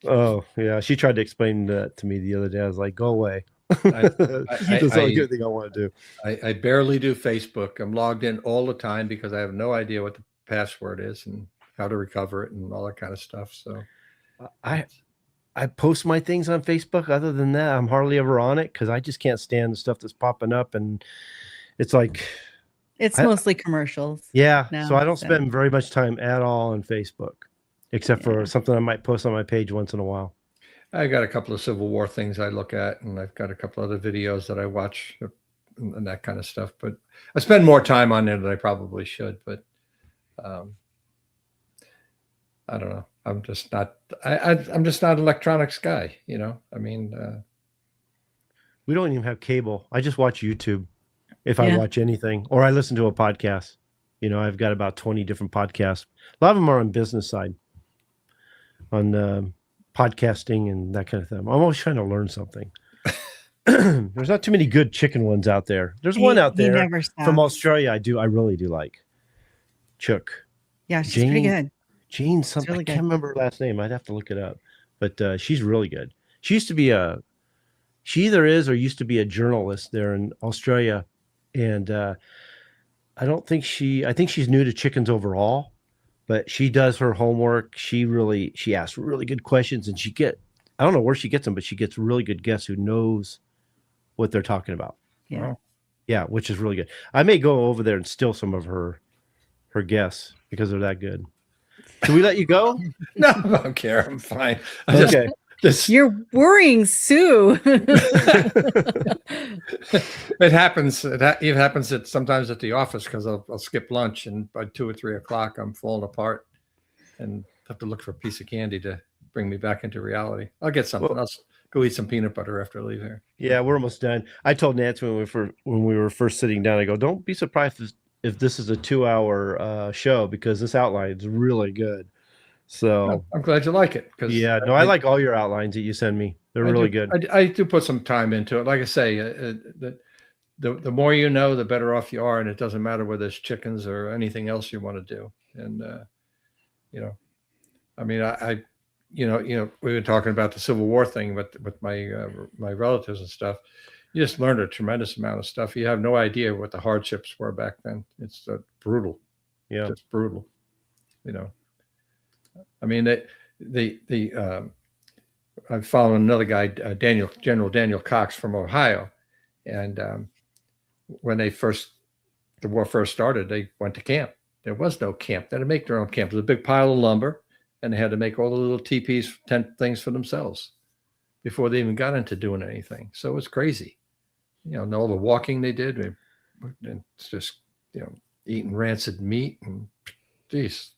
S2: Oh, yeah. She tried to explain that to me the other day. I was like, "Go away." That's the only good thing I want to do.
S5: I barely do Facebook. I'm logged in all the time because I have no idea what the password is and how to recover it and all that kind of stuff. So
S2: I post my things on Facebook. Other than that, I'm hardly ever on it because I just can't stand the stuff that's popping up. And it's like...
S1: It's mostly commercials.
S2: Yeah. So I don't spend very much time at all on Facebook, except for something I might post on my page once in a while.
S5: I got a couple of Civil War things I look at, and I've got a couple other videos that I watch and that kind of stuff. But I spend more time on there than I probably should. But I don't know. I'm just not. I'm just not an electronics guy. I mean,
S2: we don't even have cable. I just watch YouTube. If I watch anything, or I listen to a podcast, I've got about 20 different podcasts. A lot of them are on business side, on podcasting and that kind of thing. I'm always trying to learn something. There's not too many good chicken ones out there. There's one out there from Australia. I really do like Chook.
S1: Yeah, she's pretty good.
S2: Jane something. Really I can't remember her last name. I'd have to look it up, but she's really good. She used to be she either is or used to be a journalist there in Australia. And I think she's new to chickens overall, but she does her homework. She asks really good questions, and I don't know where she gets them, but she gets really good guests who knows what they're talking about.
S1: Yeah.
S2: Yeah, which is really good. I may go over there and steal some of her guests because they're that good. Can we let you go?
S5: No, I don't care. I'm fine.
S2: Okay.
S1: You're worrying Sue.
S5: It happens. It happens sometimes at the office because I'll skip lunch, and by 2 or 3 o'clock I'm falling apart and have to look for a piece of candy to bring me back into reality. I'll get something. I'll go eat some peanut butter after I leave here.
S2: Yeah, we're almost done. I told Nancy when we were first sitting down, I go, "Don't be surprised if this is a 2-hour show because this outline is really good." So
S5: I'm glad you like it.
S2: I like all your outlines that you send me. They're really good.
S5: I do put some time into it. Like I say, the more you know, the better off you are, and it doesn't matter whether it's chickens or anything else you want to do. And I mean, we were talking about the Civil War thing, but with my relatives and stuff, you just learned a tremendous amount of stuff. You have no idea what the hardships were back then. It's brutal.
S2: Yeah,
S5: it's brutal. I mean, I follow another guy, General Daniel Cox from Ohio, and when the war first started, they went to camp, There was no camp. They had to make their own camp. It was a big pile of lumber, and they had to make all the little teepees, tent things for themselves before they even got into doing anything. So it was crazy. And all the walking they did, and it's just, eating rancid meat, and geez,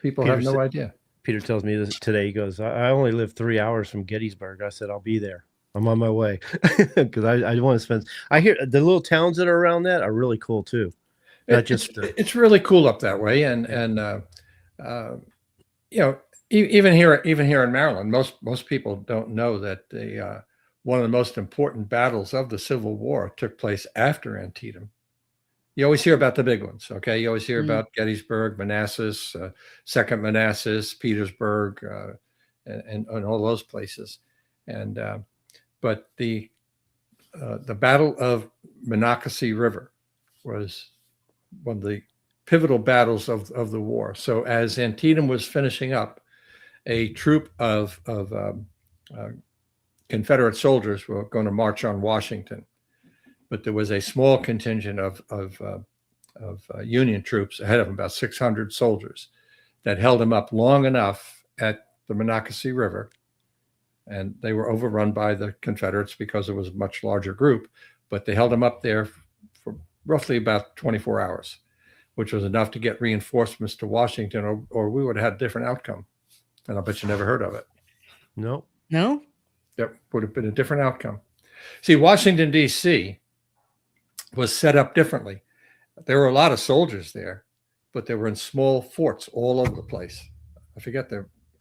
S5: people have no idea.
S2: Peter tells me this today. He goes, I only live 3 hours from Gettysburg. I said, I'll be there. I'm on my way because I want to spend. I hear the little towns that are around that are really cool too.
S5: It's really cool up that way, and even here in Maryland, most people don't know that one of the most important battles of the Civil War took place after Antietam. You always hear about the big ones, okay? You always hear about Gettysburg, Manassas, Second Manassas, Petersburg, and all those places, but the Battle of Monocacy River was one of the pivotal battles of the war. So as Antietam was finishing up, a troop of Confederate soldiers were going to march on Washington, but there was a small contingent of Union troops ahead of them, about 600 soldiers, that held them up long enough at the Monocacy River, and they were overrun by the Confederates because it was a much larger group, but they held them up there for roughly about 24 hours, which was enough to get reinforcements to Washington, or we would have had a different outcome. And I bet you never heard of it.
S2: No.
S5: That would have been a different outcome. See, Washington, D.C. was set up differently. There were a lot of soldiers there, but they were in small forts all over the place. I forget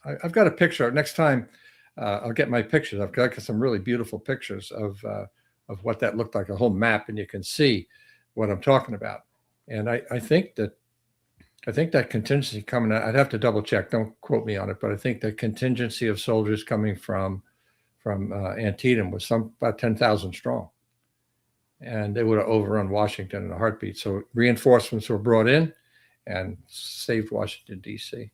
S5: I've got a picture. Next time, I'll get my pictures. I've got some really beautiful pictures of what that looked like, a whole map, and you can see what I'm talking about. And I think that contingency coming out, I'd have to double check. Don't quote me on it, but I think the contingency of soldiers coming from Antietam was about 10,000 strong, and they would have overrun Washington in a heartbeat. So reinforcements were brought in and saved Washington, D.C.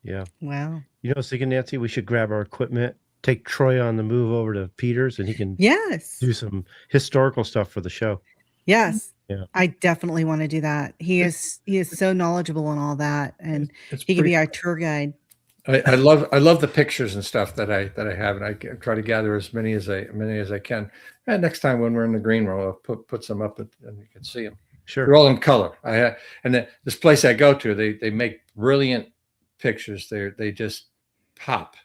S2: Yeah.
S1: Wow.
S2: I was thinking, Nancy, we should grab our equipment, take Troy on the move over to Peter's, and he can do some historical stuff for the show.
S1: Yes.
S2: Yeah.
S1: I definitely want to do that. He is so knowledgeable in all that, and he can be our tour guide.
S5: I love the pictures and stuff that I have, and I try to gather as many as I can. And next time when we're in the green room, I'll put some up and you can see them.
S2: Sure.
S5: They're all in color. This place I go to, they make brilliant pictures. They just pop,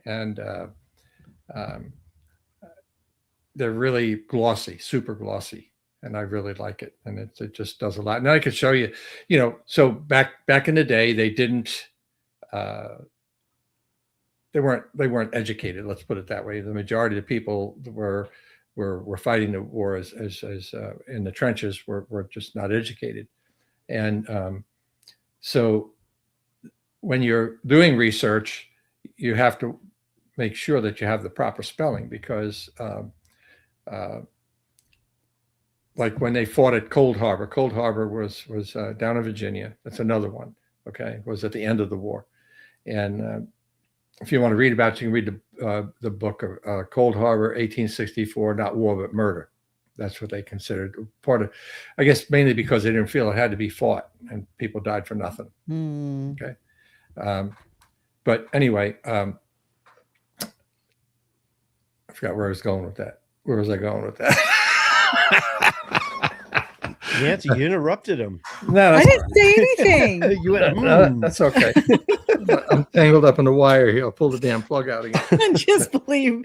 S5: and they're really glossy, super glossy. And I really like it, and it just does a lot. And I could show you, so back in the day, they didn't, they weren't educated. Let's put it that way. The majority of the people were fighting the war as in the trenches were just not educated, and so when you're doing research, you have to make sure that you have the proper spelling, because like when they fought at Cold Harbor was down in Virginia. That's another one. Okay, it was at the end of the war, and if you want to read about it, you can read the book of Cold Harbor, 1864, not war but murder. That's what they considered part of, I guess, mainly because they didn't feel it had to be fought and people died for nothing. Okay, but anyway, I forgot where I was going with that. Where was I going with that?
S2: Nancy, you interrupted him.
S5: No,
S1: I didn't say anything.
S2: You went,
S5: no, that's okay. I'm tangled up in the wire here. I'll pull the damn plug out again.
S1: just blame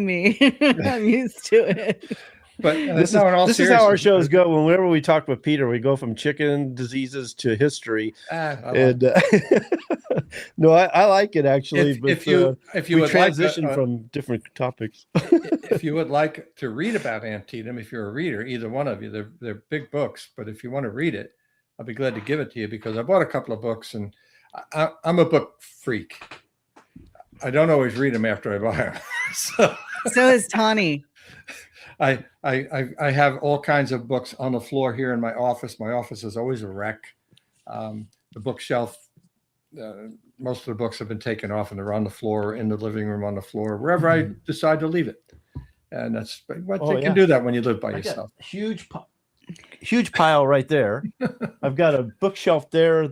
S1: me. I'm used to it.
S5: But
S2: this is how our shows go. Whenever we talk with Peter, we go from chicken diseases to history. No, I like it actually. If you would transition from different topics.
S5: If you would like to read about Antietam, if you're a reader, either one of you, they're big books. But if you want to read it, I'll be glad to give it to you, because I bought a couple of books, and I'm a book freak. I don't always read them after I buy them.
S1: So is Tawny.
S5: I have all kinds of books on the floor here in my office. My office is always a wreck. The bookshelf, most of the books have been taken off, and they're on the floor, in the living room, on the floor, wherever I decide to leave it. And that's what you can do that when you live by yourself.
S2: Huge huge pile right there. I've got a bookshelf there.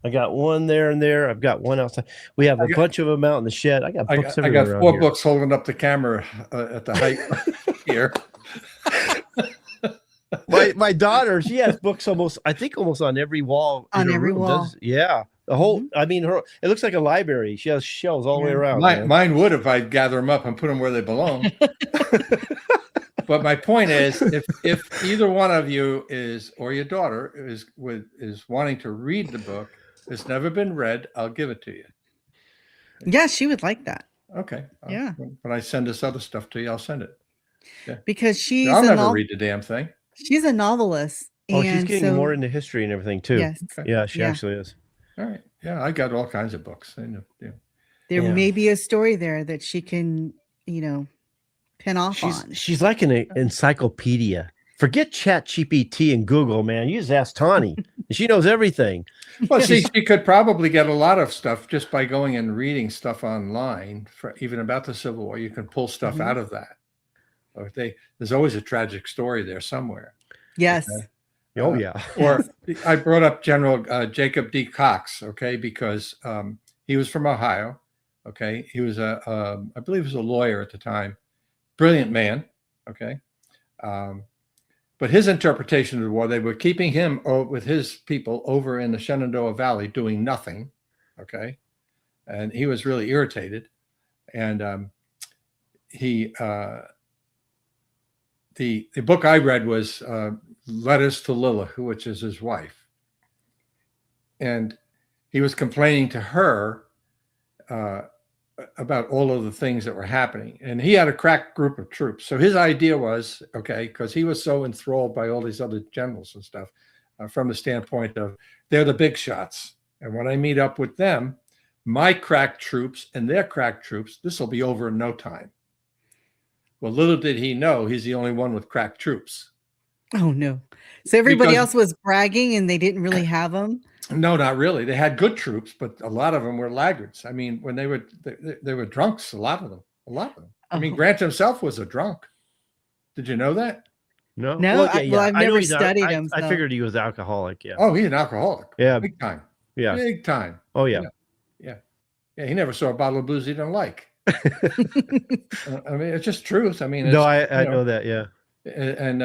S2: I got one there and there. I've got one outside. We have a bunch of them out in the shed. I got books
S5: I
S2: everywhere
S5: got
S2: around
S5: 4
S2: here.
S5: books holding up the camera at the height here.
S2: My daughter, she has books almost on every wall.
S1: On
S2: in her
S1: every
S2: room.
S1: wall.
S2: Yeah. The whole, I mean, it looks like a library. She has shelves all the way around.
S5: Mine would if I'd gather them up and put them where they belong. But my point is, if either one of you or your daughter is wanting to read the book, it's never been read, I'll give it to you.
S1: Yeah, she would like that.
S5: Okay.
S1: Yeah.
S5: When I send this other stuff to you, I'll send it. Yeah.
S1: Because
S5: I'll never read the damn thing.
S1: She's a novelist.
S2: Oh, she's getting more into history and everything too.
S1: Yes.
S5: Okay.
S2: Yeah, she actually is.
S5: All right. Yeah, I got all kinds of books. I know. Yeah.
S1: There may be a story there that she can, pin off on.
S2: She's like an encyclopedia. Forget ChatGPT and Google, man. You just ask Tawny. She knows everything.
S5: Well, see, she could probably get a lot of stuff just by going and reading stuff online, even about the Civil War. You can pull stuff out of that. Or there's always a tragic story there somewhere.
S1: Yes.
S5: Okay?
S2: Oh, yeah.
S5: Or I brought up General Jacob D. Cox, okay, because he was from Ohio. Okay. He was I believe he was a lawyer at the time. Brilliant man. Okay. But his interpretation of the war, they were keeping him with his people over in the Shenandoah Valley doing nothing. Okay. And he was really irritated. And the book I read was Letters to Lilith, which is his wife. And he was complaining to her about all of the things that were happening. And he had a crack group of troops. So his idea was, okay, because he was so enthralled by all these other generals and stuff, from the standpoint of they're the big shots. And when I meet up with them, my crack troops and their crack troops, this will be over in no time. Well, little did he know he's the only one with crack troops.
S1: Oh, no. So everybody else was bragging and they didn't really have them?
S5: No, not really. They had good troops, but a lot of them were laggards. I mean, when they were drunks, a lot of them. I mean, Grant himself was a drunk. Did you know that?
S2: No.
S1: Well, I've never studied him.
S2: I figured he was alcoholic. Yeah.
S5: Oh, he's an alcoholic.
S2: Yeah.
S5: Big time.
S2: Yeah.
S5: Big time.
S2: Oh, yeah.
S5: Yeah. He never saw a bottle of booze he didn't like. I mean, it's just truth. I mean,
S2: no, I know that. Yeah.
S5: And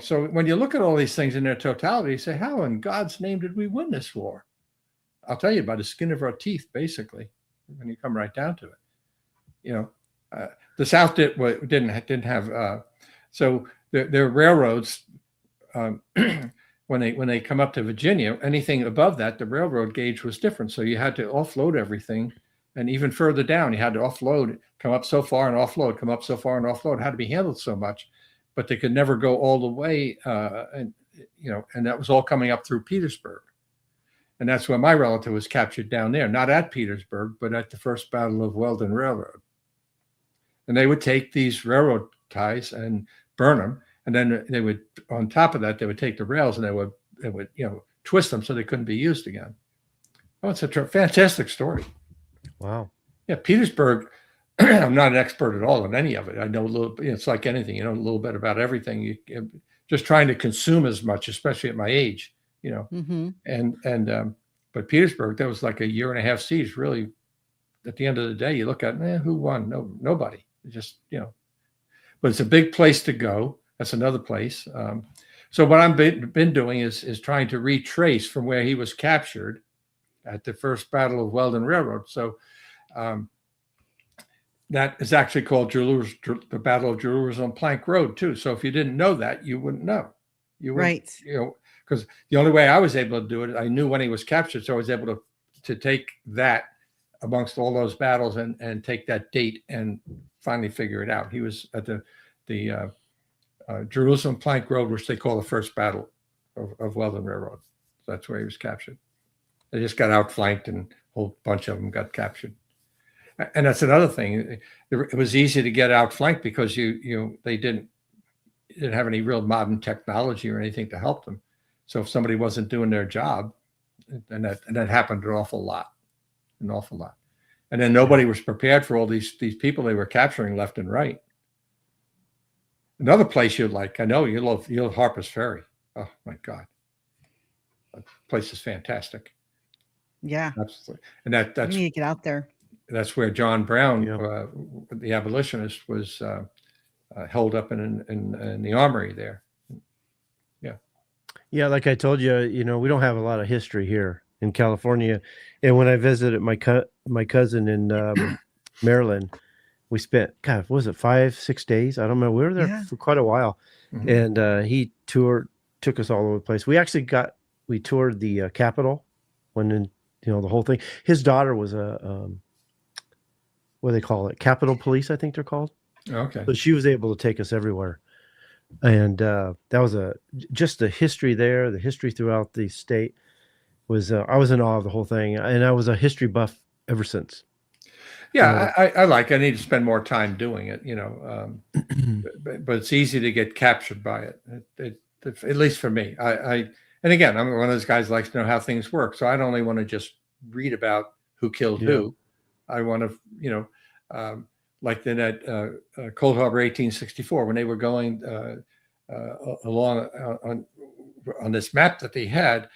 S5: so when you look at all these things in their totality, you say, how in God's name did we win this war? I'll tell you, by the skin of our teeth, basically, when you come right down to it. The South didn't have so their railroads, when they come up to Virginia, anything above that, the railroad gauge was different. So you had to offload everything. And even further down, you had to offload, come up so far and offload, come up so far and offload. It had to be handled so much, but they could never go all the way. And that was all coming up through Petersburg. And that's where my relative was captured down there, not at Petersburg, but at the First Battle of Weldon Railroad. And they would take these railroad ties and burn them. And then they would, on top of that, they would take the rails and they would twist them so they couldn't be used again. Oh, it's a fantastic story.
S2: Wow.
S5: Yeah, Petersburg, I'm not an expert at all in any of it. I know a little bit, it's like anything, a little bit about everything. Just trying to consume as much, especially at my age,
S1: Mm-hmm.
S5: But Petersburg, that was like a 1.5 siege, really. At the end of the day, you look at, who won? Nobody. Just, but it's a big place to go. That's another place. So what I've been doing is trying to retrace from where he was captured at the First Battle of Weldon Railroad. So that is actually called the Battle of Jerusalem Plank Road too. So if you didn't know that, you wouldn't know. You wouldn't,
S1: Right.
S5: Because the only way I was able to do it, I knew when he was captured, so I was able to take that amongst all those battles and take that date and finally figure it out. He was at the Jerusalem Plank Road, which they call the First Battle of Weldon Railroad. So that's where he was captured. They just got outflanked and a whole bunch of them got captured. And that's another thing. It was easy to get outflanked because they didn't have any real modern technology or anything to help them. So if somebody wasn't doing their job, and that happened an awful lot. And then nobody was prepared for all these people they were capturing left and right. Another place you'd like, I know you love Harper's Ferry. Oh my God. That place is fantastic.
S1: Yeah.
S5: Absolutely. And
S1: We need to get out there.
S5: that's where John Brown,
S2: Yeah.
S5: the abolitionist, was held up in the armory there.
S2: Yeah, like I told you, we don't have a lot of history here in California. And when I visited my cousin in Maryland, we spent, God, what was it, 5-6 days? I don't know. We were there for quite a while.
S5: Mhm.
S2: And he took us all over the place. We toured the Capitol, went in, the whole thing. His daughter was what do they call it? Capitol Police, I think they're called.
S5: Okay.
S2: So she was able to take us everywhere. And that was just the history there, the history throughout the state was, I was in awe of the whole thing. And I was a history buff ever since.
S5: Yeah, I need to spend more time doing it, but it's easy to get captured by it. At least for me. And again, I'm one of those guys who likes to know how things work. So I don't only want to just read about who killed who. I want to, like in that Cold Harbor 1864, when they were going along on this map that they had,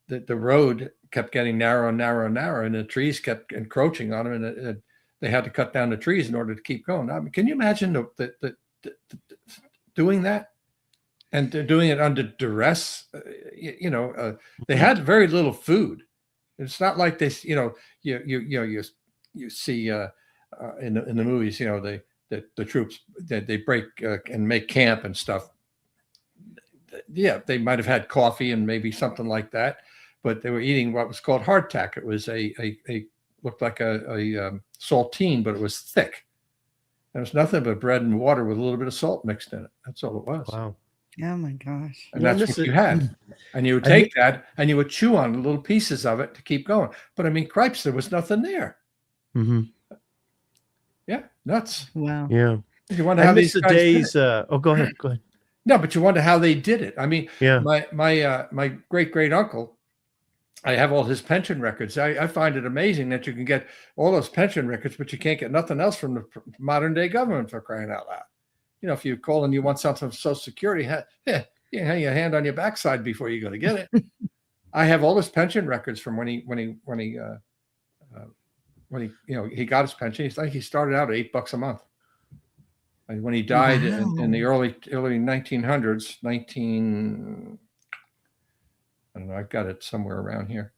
S5: the road kept getting narrow and narrow and narrow, and the trees kept encroaching on them, and they had to cut down the trees in order to keep going. I mean, can you imagine the doing that? And they're doing it under duress. They had very little food. It's not like this. You see in the movies. The troops they break and make camp and stuff. Yeah, they might have had coffee and maybe something like that, but they were eating what was called hardtack. It was a looked like a saltine, but it was thick. It was nothing but bread and water with a little bit of salt mixed in it. That's all it was.
S2: Wow.
S1: Oh my gosh.
S5: And that's what you had. And you would take that and you would chew on little pieces of it to keep going. But I mean, cripes, there was nothing there.
S2: Mm-hmm.
S5: Yeah, nuts.
S1: Wow.
S2: Yeah.
S5: You wonder how these guys did it.
S2: Go ahead. Go ahead.
S5: No, but you wonder how they did it. I mean,
S2: Yeah.
S5: my great uncle, I have all his pension records. I find it amazing that you can get all those pension records, but you can't get nothing else from the modern day government, for crying out loud. If you call and you want something from Social Security, you hang your hand on your backside before you go to get it. I have all his pension records from when he he got his pension. He started out at $8 a month. And when he died in the early 1900s, I don't know, I've got it somewhere around here.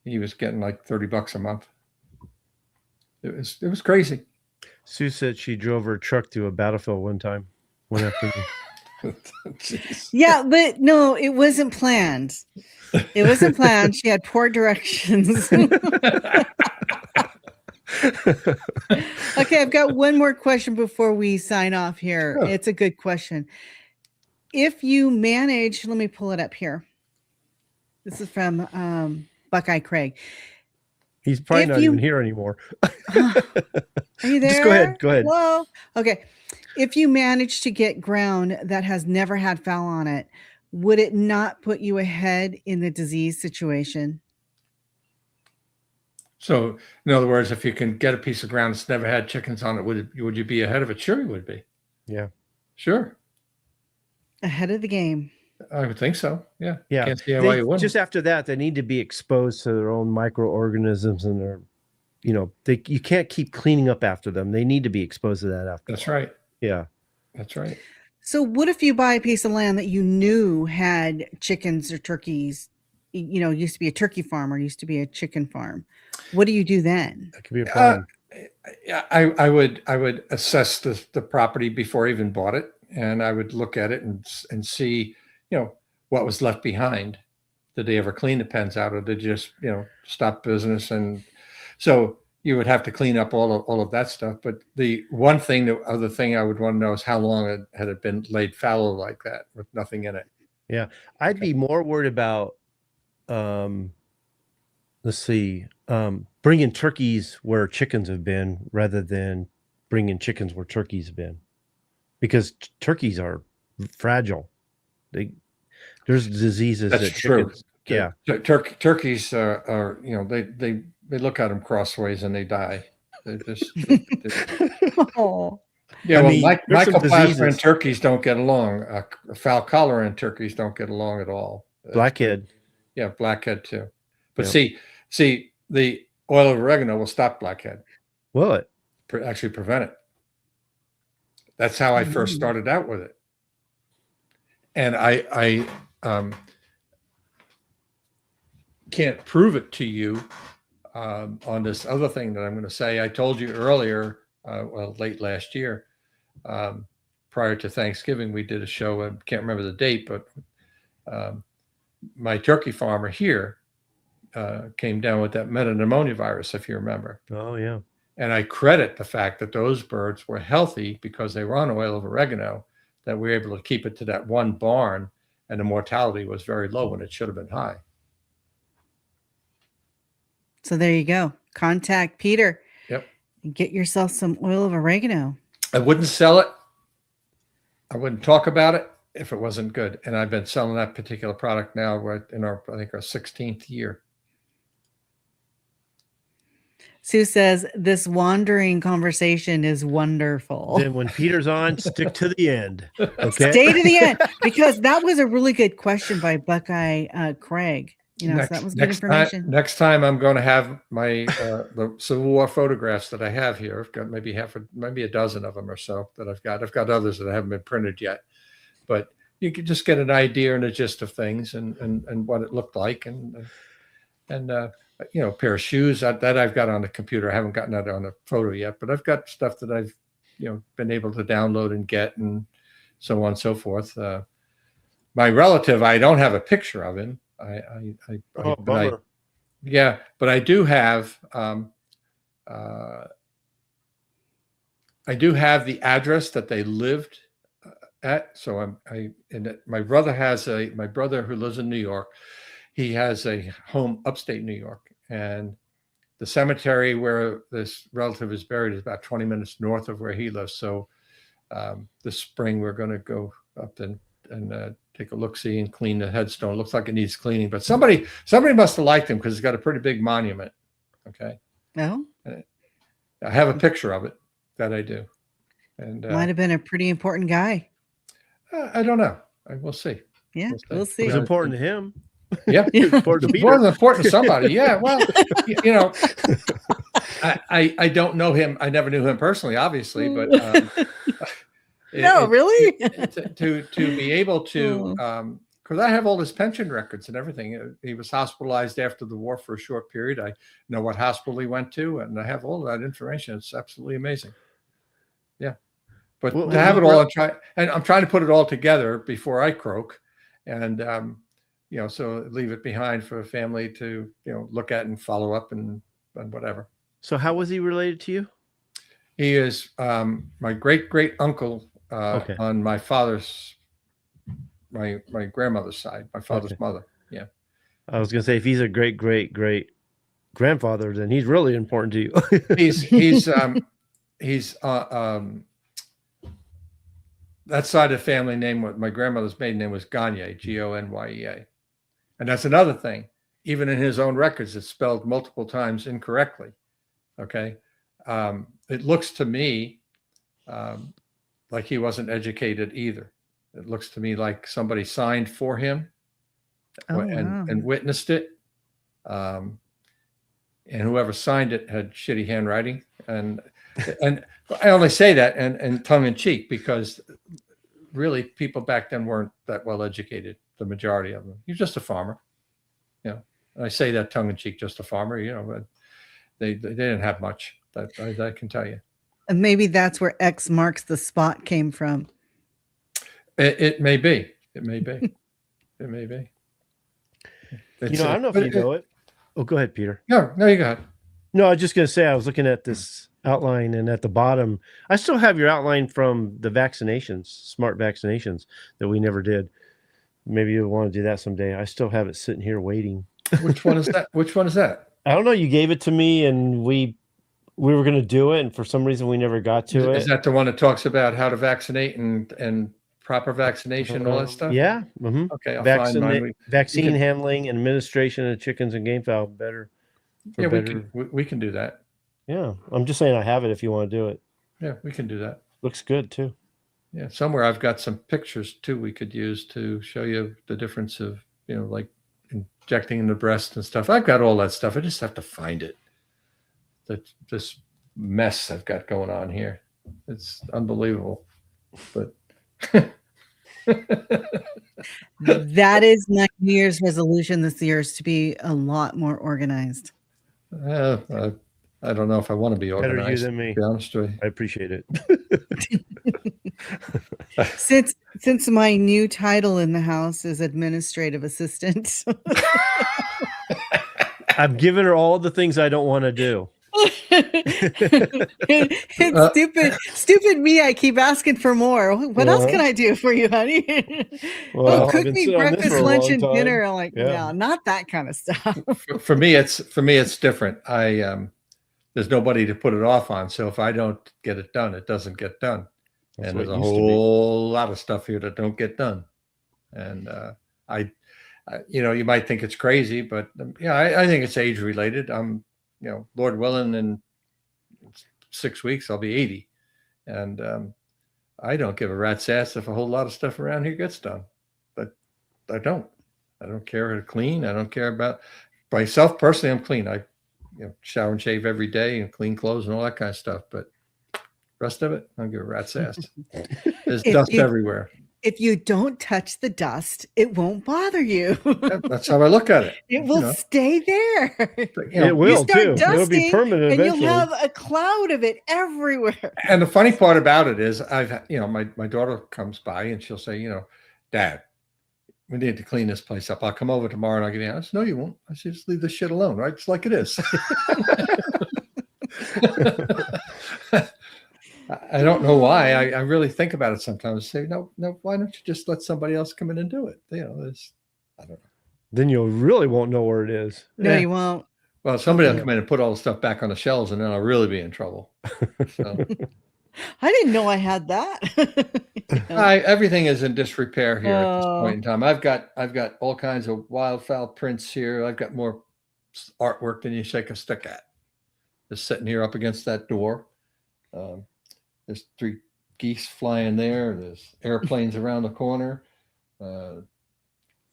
S5: He was getting like $30 a month. It was crazy.
S2: Sue said she drove her truck to a battlefield one time. One afternoon.
S1: Yeah, but no, it wasn't planned. It wasn't planned. She had poor directions. Okay, I've got one more question before we sign off here.
S5: Sure.
S1: It's a good question. If you manage, let me pull it up here. This is from Buckeye Craig.
S2: He's probably not even here anymore.
S1: Are you there?
S2: Just go ahead. Go ahead.
S1: Hello? Okay. If you manage to get ground that has never had foul on it, would it not put you ahead in the disease situation?
S5: So, in other words, if you can get a piece of ground that's never had chickens on it, would you be ahead of it? Sure, you would be.
S2: Yeah.
S5: Sure.
S1: Ahead of the game.
S5: I would think so. Yeah.
S2: Yeah.
S5: Can't see why you wouldn't.
S2: Just after that, they need to be exposed to their own microorganisms and their, you can't keep cleaning up after them. They need to be exposed to that after.
S5: That's right.
S2: Yeah.
S5: That's right.
S1: So what if you buy a piece of land that you knew had chickens or turkeys, used to be a turkey farm or used to be a chicken farm? What do you do then?
S2: That could be a problem.
S5: I would assess the property before I even bought it, and I would look at it and see, what was left behind. Did they ever clean the pens out, or did they just stop business? And so you would have to clean up all of that stuff. But the other thing I would want to know is how long had it been laid fallow like that with nothing in it.
S2: Yeah, I'd be more worried about bringing turkeys where chickens have been rather than bringing chickens where turkeys have been, because turkeys are fragile. There's diseases.
S5: That's
S2: that
S5: true.
S2: Chickens, yeah.
S5: Turkeys are they look at them crossways and they die. They're just
S1: Oh,
S5: Yeah,
S2: I
S5: well,
S2: mean, there's some
S5: mycoplasma
S2: diseases.
S5: and turkeys don't get along. Fowl cholera and turkeys don't get along at all.
S2: Blackhead.
S5: Yeah, blackhead too. But
S2: Yep.
S5: see, the oil of oregano will stop blackhead.
S2: Will it?
S5: Actually prevent it. That's how I first started out with it. And I can't prove it to you on this other thing that I'm going to say. I told you earlier, late last year, prior to Thanksgiving, we did a show. I can't remember the date, but my turkey farmer here came down with that metapneumonia virus, if you remember.
S2: Oh, yeah.
S5: And I credit the fact that those birds were healthy because they were on oil of oregano, that we were able to keep it to that one barn, and the mortality was very low when it should have been high.
S1: So there you go. Contact Peter.
S5: Yep.
S1: And get yourself some oil of oregano.
S5: I wouldn't sell it. I wouldn't talk about it if it wasn't good. And I've been selling that particular product now. We're in our 16th year.
S1: Sue says, this wandering conversation is wonderful.
S2: Then when Peter's on, stick to the end. Okay.
S1: Stay to the end, because that was a really good question by Buckeye Craig. So that was good information.
S5: Next time I'm going to have my the Civil War photographs that I have here. I've got maybe a dozen of them or so that I've got. I've got others that haven't been printed yet, but you can just get an idea and a gist of things and what it looked like and a pair of shoes that I've got on the computer. I haven't gotten that on a photo yet, but I've got stuff that I've been able to download and get and so on and so forth. My relative, I don't have a picture of him. But I do have the address that they lived at. So my brother who lives in New York. He has a home upstate New York, and the cemetery where this relative is buried is about 20 minutes north of where he lives. So this spring we're going to go up and take a look-see and clean the headstone. It looks like it needs cleaning, but somebody must have liked him because it's got a pretty big monument. Okay.
S1: No.
S5: I have a picture of it that I do. And
S1: might have been a pretty important guy.
S5: I don't know. We'll see.
S1: Yeah, we'll see.
S2: It was important to him.
S5: Yeah.
S2: Important to
S5: More than important to somebody. Yeah. Well, I don't know him. I never knew him personally, obviously, but
S1: no, really?
S5: To be able to, because I have all his pension records and everything. He was hospitalized after the war for a short period. I know what hospital he went to, and I have all that information. It's absolutely amazing. Yeah, but to have it all, I'm trying to put it all together before I croak, and so leave it behind for a family to look at and follow up and whatever.
S2: So how was he related to you?
S5: He is my great uncle. On my father's, my grandmother's side, my father's mother. Yeah.
S2: I was going to say, if he's a great grandfather, then he's really important to you.
S5: he's that side of the family name, my grandmother's maiden name was Gagne, Gonyea. And that's another thing. Even in his own records, it's spelled multiple times incorrectly. Okay. It looks to me, like he wasn't educated either. It looks to me like somebody signed for him and witnessed it. And whoever signed it had shitty handwriting. And I only say that and tongue in cheek because really people back then weren't that well educated, the majority of them. He's just a farmer. And I say that tongue in cheek, just a farmer, but they didn't have much. That I can tell you.
S1: And maybe that's where X marks the spot came from.
S5: It may be. It may be. It may be.
S2: I don't know if you know it. Oh, go ahead, Peter.
S5: No, you go ahead.
S2: No, I was just going to say, I was looking at this outline, and at the bottom, I still have your outline from the vaccinations, smart vaccinations that we never did. Maybe you'll want to do that someday. I still have it sitting here waiting.
S5: Which one is that? Which one is that?
S2: I don't know. You gave it to me, and we were going to do it, and for some reason we never got to it.
S5: Is that the one that talks about how to vaccinate and proper vaccination and all that stuff?
S2: Yeah. Mm-hmm.
S5: Okay, I'll find mine.
S2: Vaccine handling and administration of chickens and gamefowl better.
S5: Yeah, we can do that.
S2: Yeah, I'm just saying I have it if you want to do it.
S5: Yeah, we can do that.
S2: Looks good too.
S5: Yeah, somewhere I've got some pictures too we could use to show you the difference of, like injecting in the breast and stuff. I've got all that stuff. I just have to find it. This mess I've got going on here. It's unbelievable. But
S1: That is my New Year's resolution this year, is to be a lot more organized.
S5: I don't know if I want to be organized.
S2: Better you than me.
S5: To be honest with you.
S2: I appreciate it.
S1: Since my new title in the house is administrative assistant.
S2: I'm giving her all the things I don't want to do.
S1: It's stupid me. I keep asking for more. What else can I do for you, honey?
S2: Well,
S1: cook me breakfast, lunch, and dinner. I'm like, no, not that kind of stuff.
S5: For me, it's different. There's nobody to put it off on. So if I don't get it done, it doesn't get done. And there's a whole lot of stuff here that don't get done. And you might think it's crazy, but I think it's age related. I'm, Lord willing, in 6 weeks I'll be 80, and I don't give a rat's ass if a whole lot of stuff around here gets done. But I don't care to clean. I don't care about myself personally. I'm clean. I shower and shave every day and clean clothes and all that kind of stuff. But rest of it, I don't give a rat's ass. There's dust everywhere.
S1: If you don't touch the dust, it won't bother you.
S5: That's how I look at it.
S1: It will stay there.
S2: It will too. It'll be permanent
S1: and
S2: eventually.
S1: you'll have a cloud of it everywhere.
S5: And the funny part about it is, my daughter comes by and she'll say, Dad, we need to clean this place up. I'll come over tomorrow and I'll give you. I said, no, you won't. I said, just leave this shit alone, right? It's like it is. I don't know why. I really think about it sometimes. Say, no, why don't you just let somebody else come in and do it? I don't know.
S2: Then you really won't know where it is.
S1: No, you won't.
S5: Well, somebody will come in and put all the stuff back on the shelves, and then I'll really be in trouble. So.
S1: I didn't know I had that.
S5: Everything is in disrepair here at this point in time. I've got all kinds of wildfowl prints here. I've got more artwork than you shake a stick at. Just sitting here up against that door. There's 3 geese flying there. There's airplanes around the corner.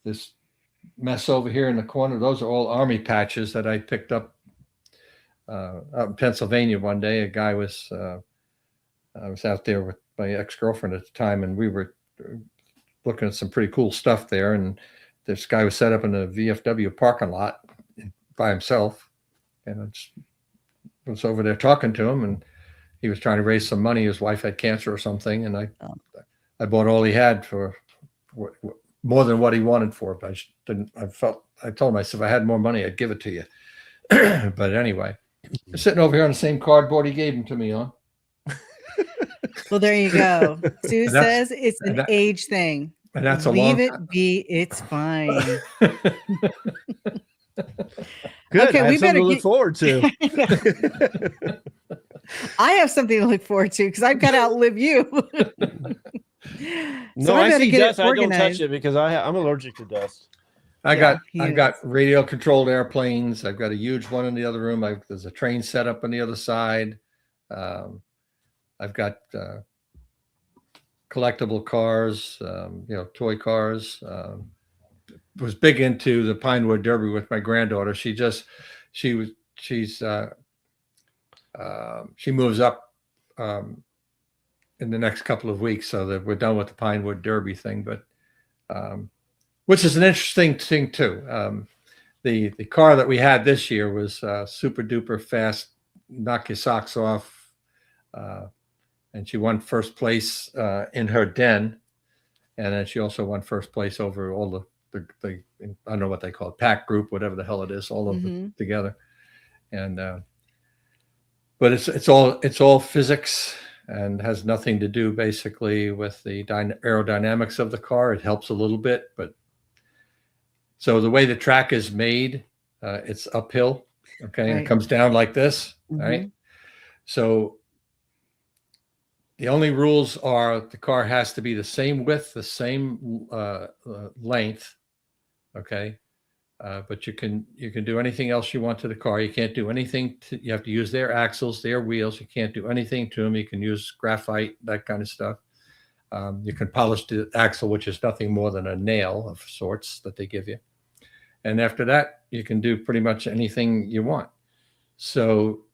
S5: This mess over here in the corner, those are all army patches that I picked up out in Pennsylvania one day. A guy I was out there with my ex-girlfriend at the time, and we were looking at some pretty cool stuff there. And this guy was set up in a VFW parking lot by himself. And I was over there talking to him, and he was trying to raise some money. His wife had cancer or something, and I bought all he had for more than what he wanted for it. But I told him, I said, if I had more money, I'd give it to you. But anyway, sitting over here on the same cardboard he gave them to me on.
S1: Well, there you go. Sue says it's an age thing.
S5: And that's
S1: Leave it be. It's fine.
S2: Good.
S1: Okay,
S2: we better look forward to.
S1: I have something to look forward to because I've got to outlive you.
S2: No, I see dust. I don't touch it because I'm allergic to dust.
S5: I've got radio controlled airplanes. I've got a huge one in the other room. There's a train set up on the other side. I've got collectible cars, toy cars. Was big into the Pinewood Derby with my granddaughter. She moves up in the next couple of weeks, so that we're done with the Pinewood Derby thing. But which is an interesting thing too. The car that we had this year was super duper fast, knock your socks off, and she won first place in her den, and then she also won first place over all the I don't know what they call it, pack group, whatever the hell it is, all of them together. And but it's all physics and has nothing to do basically with the aerodynamics of the car. It helps a little bit, but so the way the track is made, it's uphill, okay, and it comes down like this, right? So the only rules are the car has to be the same width, the same length, okay? But you can do anything else you want to the car. You can't do anything. You have to use their axles, their wheels. You can't do anything to them. You can use graphite, that kind of stuff. You can polish the axle, which is nothing more than a nail of sorts that they give you. And after that, you can do pretty much anything you want. So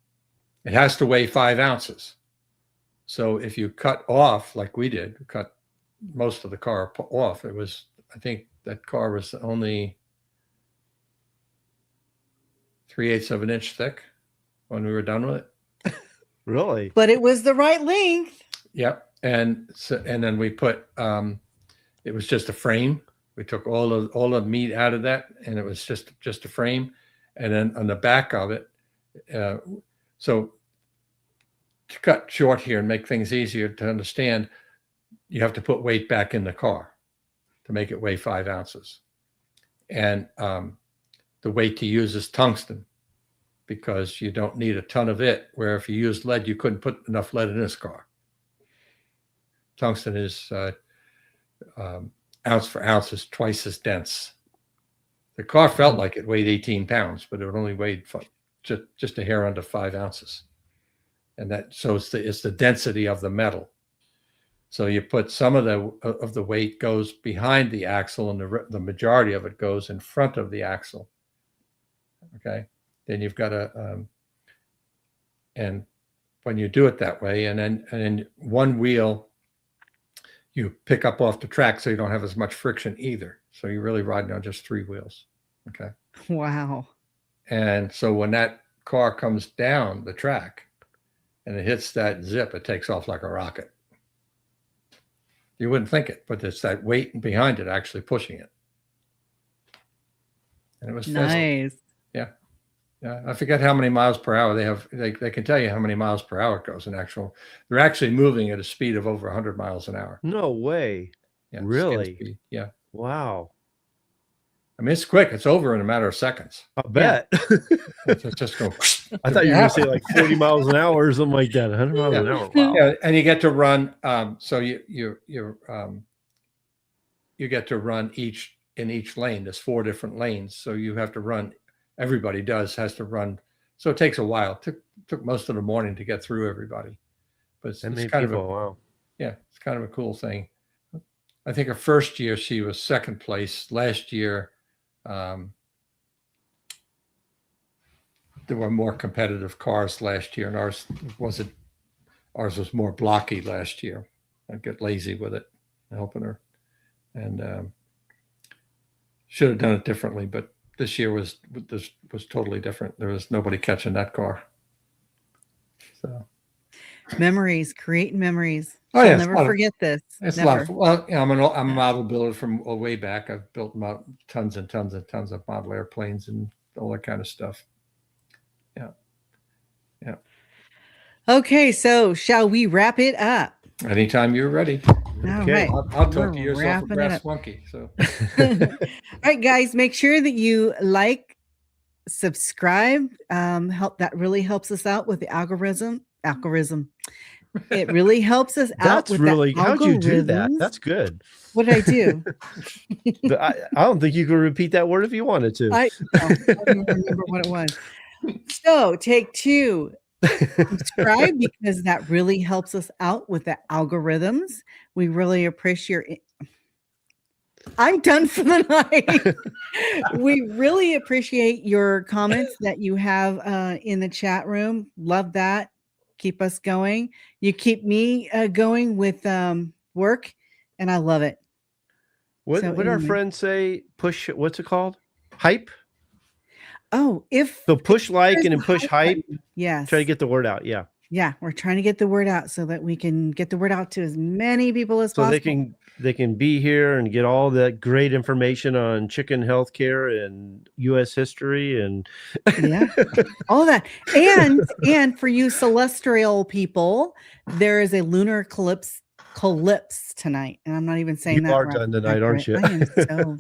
S5: it has to weigh 5 ounces. So if you cut off, like we did, cut most of the car off, it was, I think that car was only 3/8 of an inch thick when we were done with it.
S2: Really?
S1: But it was the right length.
S5: Yep. And so, and then we put, it was just a frame. We took all the meat out of that, and it was just a frame. And then on the back of it, so to cut short here and make things easier to understand, you have to put weight back in the car to make it weigh 5 ounces. And the weight to use is tungsten, because you don't need a ton of it, where if you used lead, you couldn't put enough lead in this car. Tungsten is ounce for ounce is twice as dense. The car felt like it weighed 18 pounds, but it only weighed just a hair under 5 ounces. And that, so it's the density of the metal. So you put some of the weight goes behind the axle, and the majority of it goes in front of the axle. Okay, then you've got and when you do it that way, and then one wheel you pick up off the track, so you don't have as much friction either. So you're really riding on just 3 wheels. Okay.
S1: Wow.
S5: And so when that car comes down the track and it hits that zip, it takes off like a rocket. You wouldn't think it, but it's that weight behind it actually pushing it. And it was
S1: nice.
S5: Yeah. Yeah. I forget how many miles per hour they have. They can tell you how many miles per hour it goes in actual. They're actually moving at a speed of over 100 miles an hour.
S2: No way.
S5: Yeah,
S2: Really?
S5: Yeah.
S2: Wow.
S5: I mean, it's quick. It's over in a matter of seconds.
S2: I bet.
S5: It's just go.
S2: I thought you were going to say like 40 miles an hour or something like that. 100 miles an hour. Wow.
S5: Yeah, and you get to run. So you get to run in each lane. There's 4 different lanes, so you have to run. Everybody has to run. So it takes a while. It took most of the morning to get through everybody. But it's kind of
S2: wow.
S5: Yeah, it's kind of a cool thing. I think her first year she was second place. Last year, there were more competitive cars last year, and ours was more blocky last year. I'd get lazy with it, helping her, and should have done it differently. But this year was totally different. There was nobody catching that car. So
S1: memories, creating memories.
S5: Oh, yeah,
S1: I'll never forget this.
S5: It's
S1: never.
S5: a lot of, well, you know, I'm a model builder from way back. I've built tons and tons and tons of model airplanes and all that kind of stuff. Yeah. Yeah.
S1: Okay, so shall we wrap it up?
S5: Anytime you're ready.
S1: All right.
S5: I'll talk to
S1: We're
S5: yourself a
S1: wrapping it
S5: brass
S1: up.
S5: monkey. So
S1: All right, guys, make sure that you like, subscribe. That really helps us out with the algorithm. It really helps us out.
S2: That's
S1: with
S2: really, how'd you do that?
S1: algorithms.
S2: That's good.
S1: What did I do?
S2: I don't think you could repeat that word if you wanted to.
S1: I don't remember what it was. So take 2. Subscribe, because that really helps us out with the algorithms. We really appreciate. I'm done for the night. We really appreciate your comments that you have in the chat room. Love that. Keep us going. You keep me going with work, and I love it.
S2: What
S1: So
S2: our
S1: anyway.
S2: friends say? Push. What's it called? Hype.
S1: Oh,
S2: So push like and then push hype.
S1: Yes.
S2: Try to get the word out. Yeah.
S1: Yeah, we're trying to get the word out so that we can get the word out to as many people as
S2: So
S1: possible.
S2: they can be here and get all that great information on chicken healthcare and U.S. history and
S1: Yeah, all of that. And for you celestial people, there is a lunar eclipse tonight, and I'm not even saying
S2: You
S1: that.
S2: are
S1: right.
S2: done tonight, aren't you?
S1: I am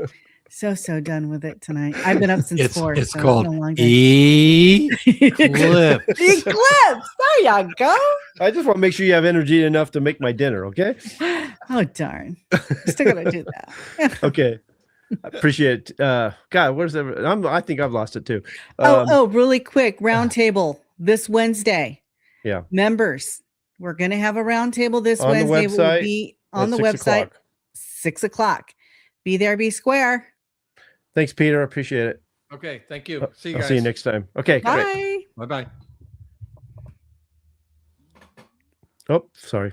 S1: so done with it tonight. I've been up since 4.
S5: it's
S1: so
S5: called
S1: been a long day.
S5: Eclipse.
S1: Eclipse. There you go.
S2: I just want to make sure you have energy enough to make my dinner. Okay.
S1: Oh darn! Still gotta do that.
S2: Okay. I appreciate it. God, where's the? I think I've lost it too.
S1: Really quick roundtable this Wednesday.
S2: Yeah.
S1: Members, we're going to have a roundtable this
S2: On the
S1: Wednesday.
S2: website
S1: We'll be on the
S2: 6
S1: website,
S2: o'clock.
S1: 6 o'clock. Be there, be square.
S2: Thanks, Peter. I appreciate it.
S5: Okay, thank you. See you
S2: I'll
S5: guys.
S2: see you next time. Okay,
S1: Bye.
S2: great.
S5: Bye-bye.
S2: Oh, sorry.